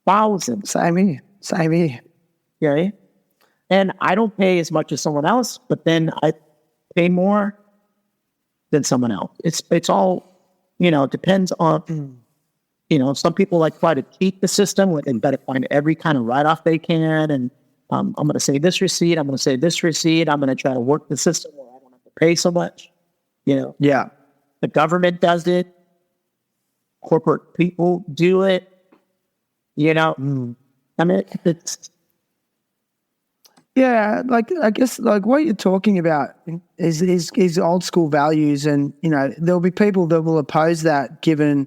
Thousands. Same here. Same here. Okay. And I don't pay as much as someone else, but then I pay more than someone else. It's all, you know, it depends on, you know, some people like try to cheat the system where they better find every kind of write-off they can. And I'm going to say this receipt. I'm going to say this receipt. I'm going to try to work the system where I don't have to pay so much. You know, Yeah. the government does it. Corporate people do it. You know, I mean, it's, Yeah, like I guess like what you're talking about is old school values, and you know there'll be people that will oppose that, given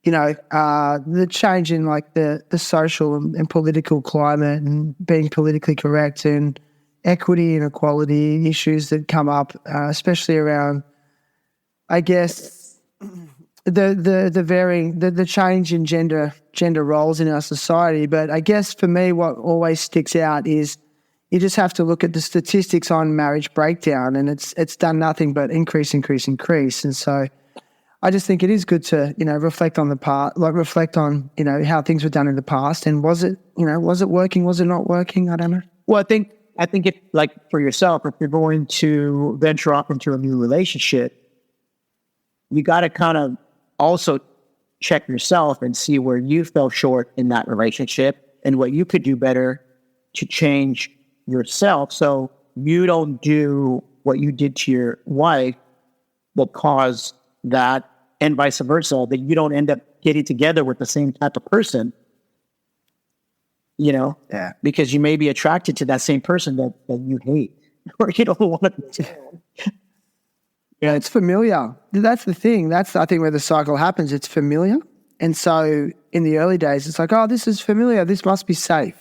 you know the change in like the social and political climate and being politically correct and equity and equality issues that come up, especially around, I guess, the varying the change in gender roles in our society. But I guess for me, what always sticks out is, you just have to look at the statistics on marriage breakdown, and it's done nothing but increase. And so I just think it is good to, you know, reflect on the past, like reflect on, you know, how things were done in the past, and was it working? Was it not working? I don't know. well, I think if, like, for yourself, if you're going to venture off into a new relationship, you got to kind of also check yourself and see where you fell short in that relationship and what you could do better to change yourself, so you don't do what you did to your wife that caused that, and vice versa, that you don't end up getting together with the same type of person, you know? Yeah. Because you may be attracted to that same person that you hate or you don't want to. Yeah, it's familiar. That's the thing. That's, I think, where the cycle happens. It's familiar. And so in the early days, it's like, oh, this is familiar. This must be safe.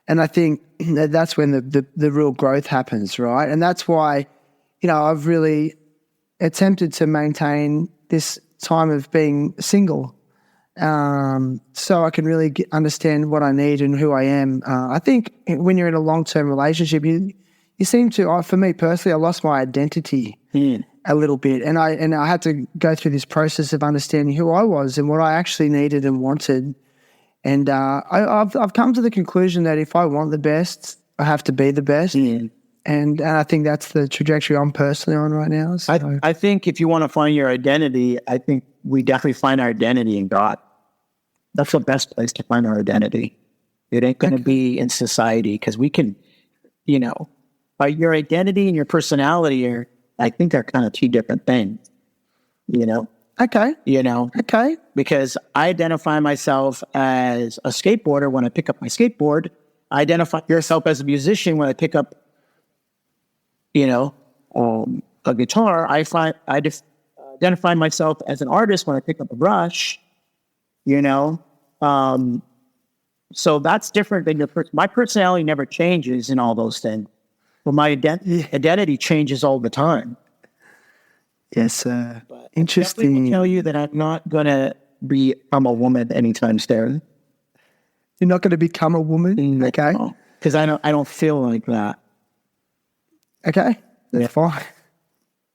And I think that's when the real growth happens, right? And that's why, you know, I've really attempted to maintain this time of being single, so I can really understand what I need and who I am. I think when you're in a long-term relationship, you seem to, for me personally, I lost my identity a little bit, and I had to go through this process of understanding who I was and what I actually needed and wanted. And I've come to the conclusion that if I want the best, I have to be the best. And I think that's the trajectory I'm personally on right now. So. I think if you want to find your identity, I think we definitely find our identity in God. That's the best place to find our identity. It ain't going to be in society, because we can, you know, your identity and your personality are, I think, they're kind of two different things, you know? Okay. You know? Okay. Because I identify myself as a skateboarder when I pick up my skateboard. I identify yourself as a musician when I pick up, you know, a guitar. I identify myself as an artist when I pick up a brush, you know. So that's different than my personality never changes in all those things. But my identity changes all the time. Yes, But interesting. I definitely will tell you that I'm not going to become a woman anytime soon. You're not going to become a woman? Okay. Because I don't feel like that. Okay. That's fine.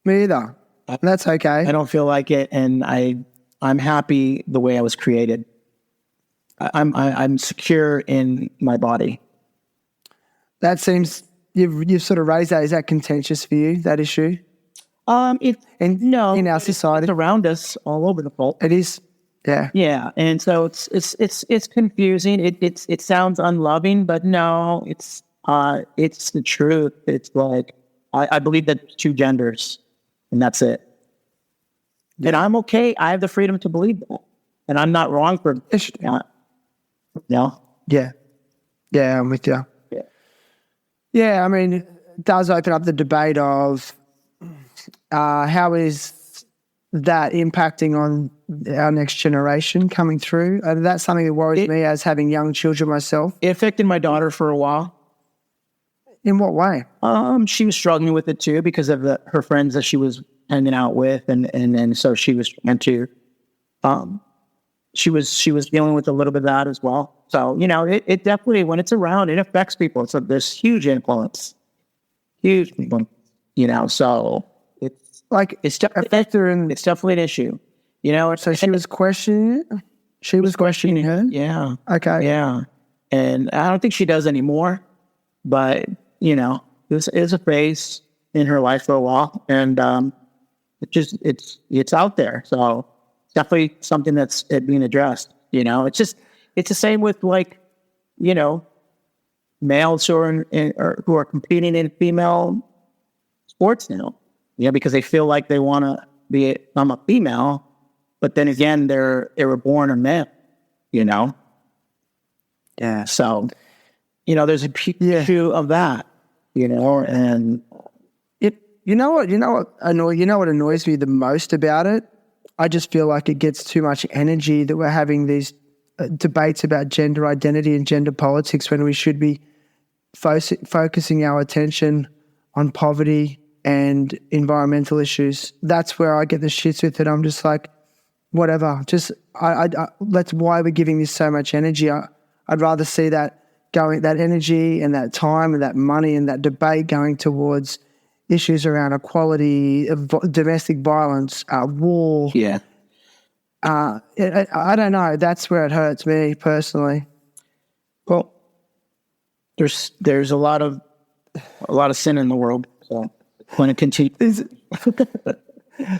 Me either. That's okay. I don't feel like it, and I'm happy the way I was created. I'm secure in my body. That seems, you've sort of raised that. Is that contentious for you, that issue? In our society, it's around us all over the place. it is. Yeah. Yeah, and so it's confusing. It sounds unloving, but no, it's the truth. It's like I believe that there's two genders, and that's it. Yeah. And I'm okay. I have the freedom to believe that, and I'm not wrong for that. No. Yeah. Yeah, I'm with you. Yeah. Yeah, I mean, it does open up the debate of how is that impacting on our next generation coming through. That's something that worries me as having young children myself. It affected my daughter for a while. In what way? She was struggling with it too because of her friends that she was hanging out with, and so she was trying to. She was dealing with a little bit of that as well. So it definitely, when it's around, it affects people. So there's huge influence, huge influence. So it's Like it's definitely it's definitely an issue. So she was questioning it. She was questioning her. Yeah. Okay. Yeah. And I don't think she does anymore, but it was a phase in her life for a while, and it's out there. So it's definitely something that's being addressed. It's the same with males who are competing in female sports now. Because they feel like they want to become a female, but then again, they were born a male. Yeah. So, there's a issue of that. And what annoys me the most about it? I just feel like it gets too much energy that we're having these debates about gender identity and gender politics when we should be focusing our attention on poverty and environmental issues. That's where I get the shits with it. I'm just like, whatever. Just that's why we're giving this so much energy. I'd rather see that energy and that time and that money and that debate going towards issues around equality, domestic violence, war. Yeah. I don't know. That's where it hurts me personally. Well, there's a lot of sin in the world. So when it continues,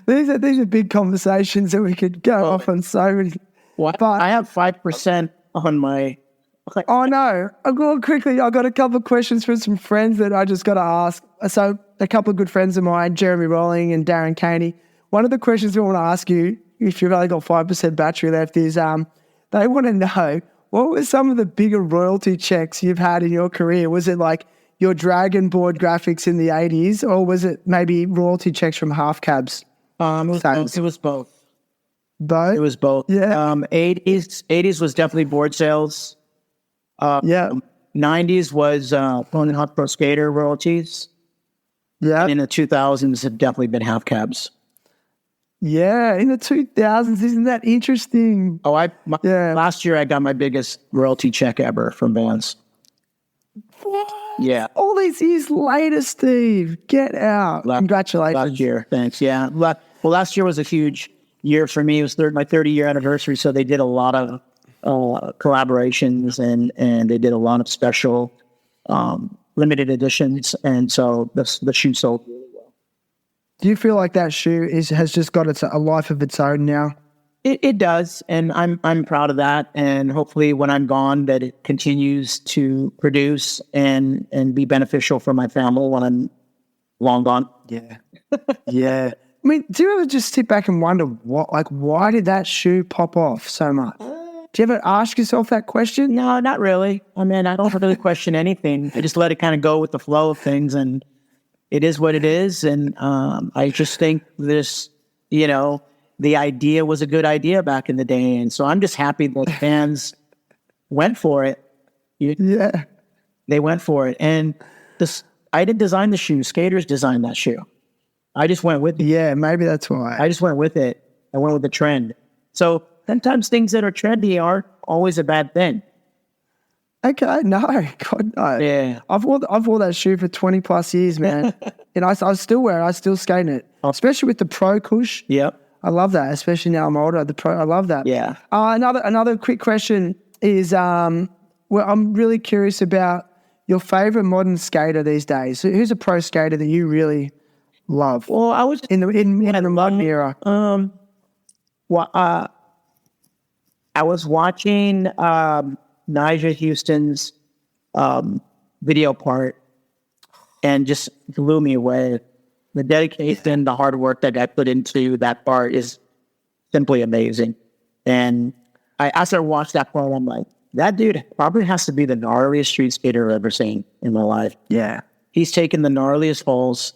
these are big conversations that we could go off on so many. What? But I have 5% on my. Oh no! I'll go quickly. I got a couple of questions from some friends that I just got to ask. So a couple of good friends of mine, Jeremy Rolling and Darren Caney. One of the questions we want to ask you, if you've only got 5% battery left, is they want to know what were some of the bigger royalty checks you've had in your career? Was it like your Dragon board graphics in the 80s, or was it maybe royalty checks from half cabs? It was both. Both? It was both. Yeah. 80s was definitely board sales. 90s was Tony Hawk Pro Skater royalties. Yeah. And in the 2000s have definitely been half cabs. Yeah, in the 2000s, isn't that interesting? Last year I got my biggest royalty check ever from bands. What? Yeah. All these years later, Steve. Get out. Congratulations. Last year, thanks. Yeah. Well, last year was a huge year for me. It was my 30-year anniversary, so they did a lot of collaborations and they did a lot of special limited editions, and so the shoe sold really well. Do you feel like that shoe has just got a life of its own now? It does, and I'm proud of that, and hopefully when I'm gone that it continues to produce and be beneficial for my family when I'm long gone. Yeah. Yeah. I mean, do you ever just sit back and wonder why did that shoe pop off so much? Do you ever ask yourself that question? No, not really. I mean, I don't really question anything. I just let it kind of go with the flow of things, and it is what it is. And I just think this, the idea was a good idea back in the day. And so I'm just happy that fans went for it. Yeah. They went for it. And I didn't design the shoe. Skaters designed that shoe. I just went with it. Yeah, maybe that's why. I just went with it. I went with the trend. So sometimes things that are trendy aren't always a bad thing. Okay, no, God, no. Yeah. I've wore that shoe for 20 plus years, man. And I still wear it. I still skate in it, especially with the Pro Cush. Yep. I love that, especially now I'm older. I love that. Yeah. Another quick question is, I'm really curious about your favorite modern skater these days. Who's a pro skater that you really love? Well, I was in the modern era. I was watching Nigel Houston's video part and just blew me away. The dedication, the hard work that I put into that part is simply amazing. And after I watched that part, I'm like, that dude probably has to be the gnarliest street skater I've ever seen in my life. Yeah. He's taken the gnarliest holes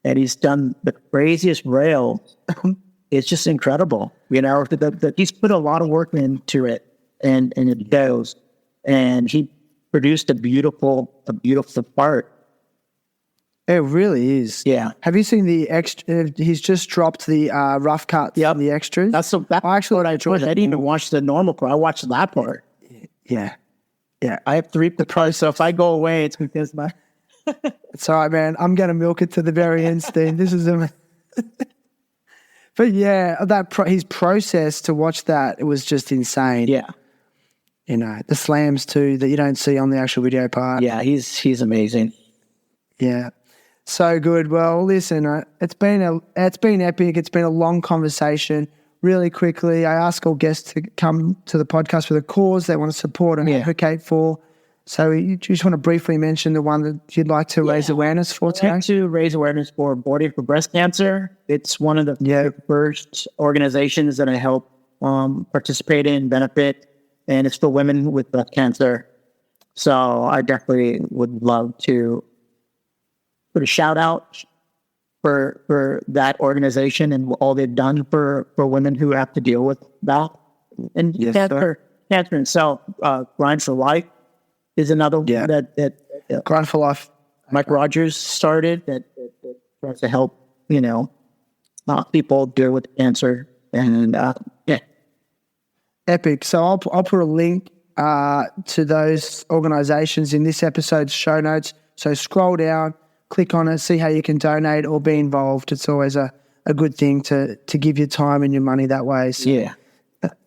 and he's done the craziest rail. It's just incredible. He's put a lot of work into it and it goes. And he produced a beautiful part. It really is. Yeah. Have you seen the extra? He's just dropped the rough cuts and the extras. That's I actually what I enjoyed. I didn't even watch the normal part. I watched that part. Yeah. I have to reap the price, so if I go away, it's because my... It's all right, man. I'm going to milk it to the very end, Steve. This is But yeah, his process to watch that, it was just insane. Yeah. You know, the slams too that you don't see on the actual video part. Yeah, he's amazing. Yeah. So good. Well, listen, it's been epic. It's been a long conversation. Really quickly, I ask all guests to come to the podcast with a cause they want to support and advocate for. So you just want to briefly mention the one that you'd like to raise awareness for today? I'd like to raise awareness for Boarding for Breast Cancer. It's one of the first organizations that I help participate in, benefit, and it's for women with breast cancer. So I definitely would love to put a shout out for that organization and all they've done for women who have to deal with that. And cancer itself, Grind for Life is another one that Grind for Life. Mike Rogers started that tries to help, people deal with cancer. And Epic. So I'll put a link to those organizations in this episode's show notes. So scroll down, click on it, see how you can donate or be involved. It's always a good thing to give your time and your money that way. So,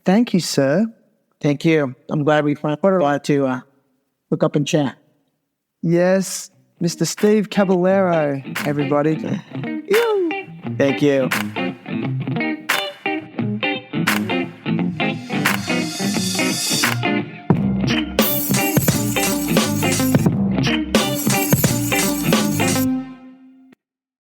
thank you, sir. Thank you. I'm glad we finally got to hook up and chat. Yes, Mr. Steve Caballero, everybody. Thank you.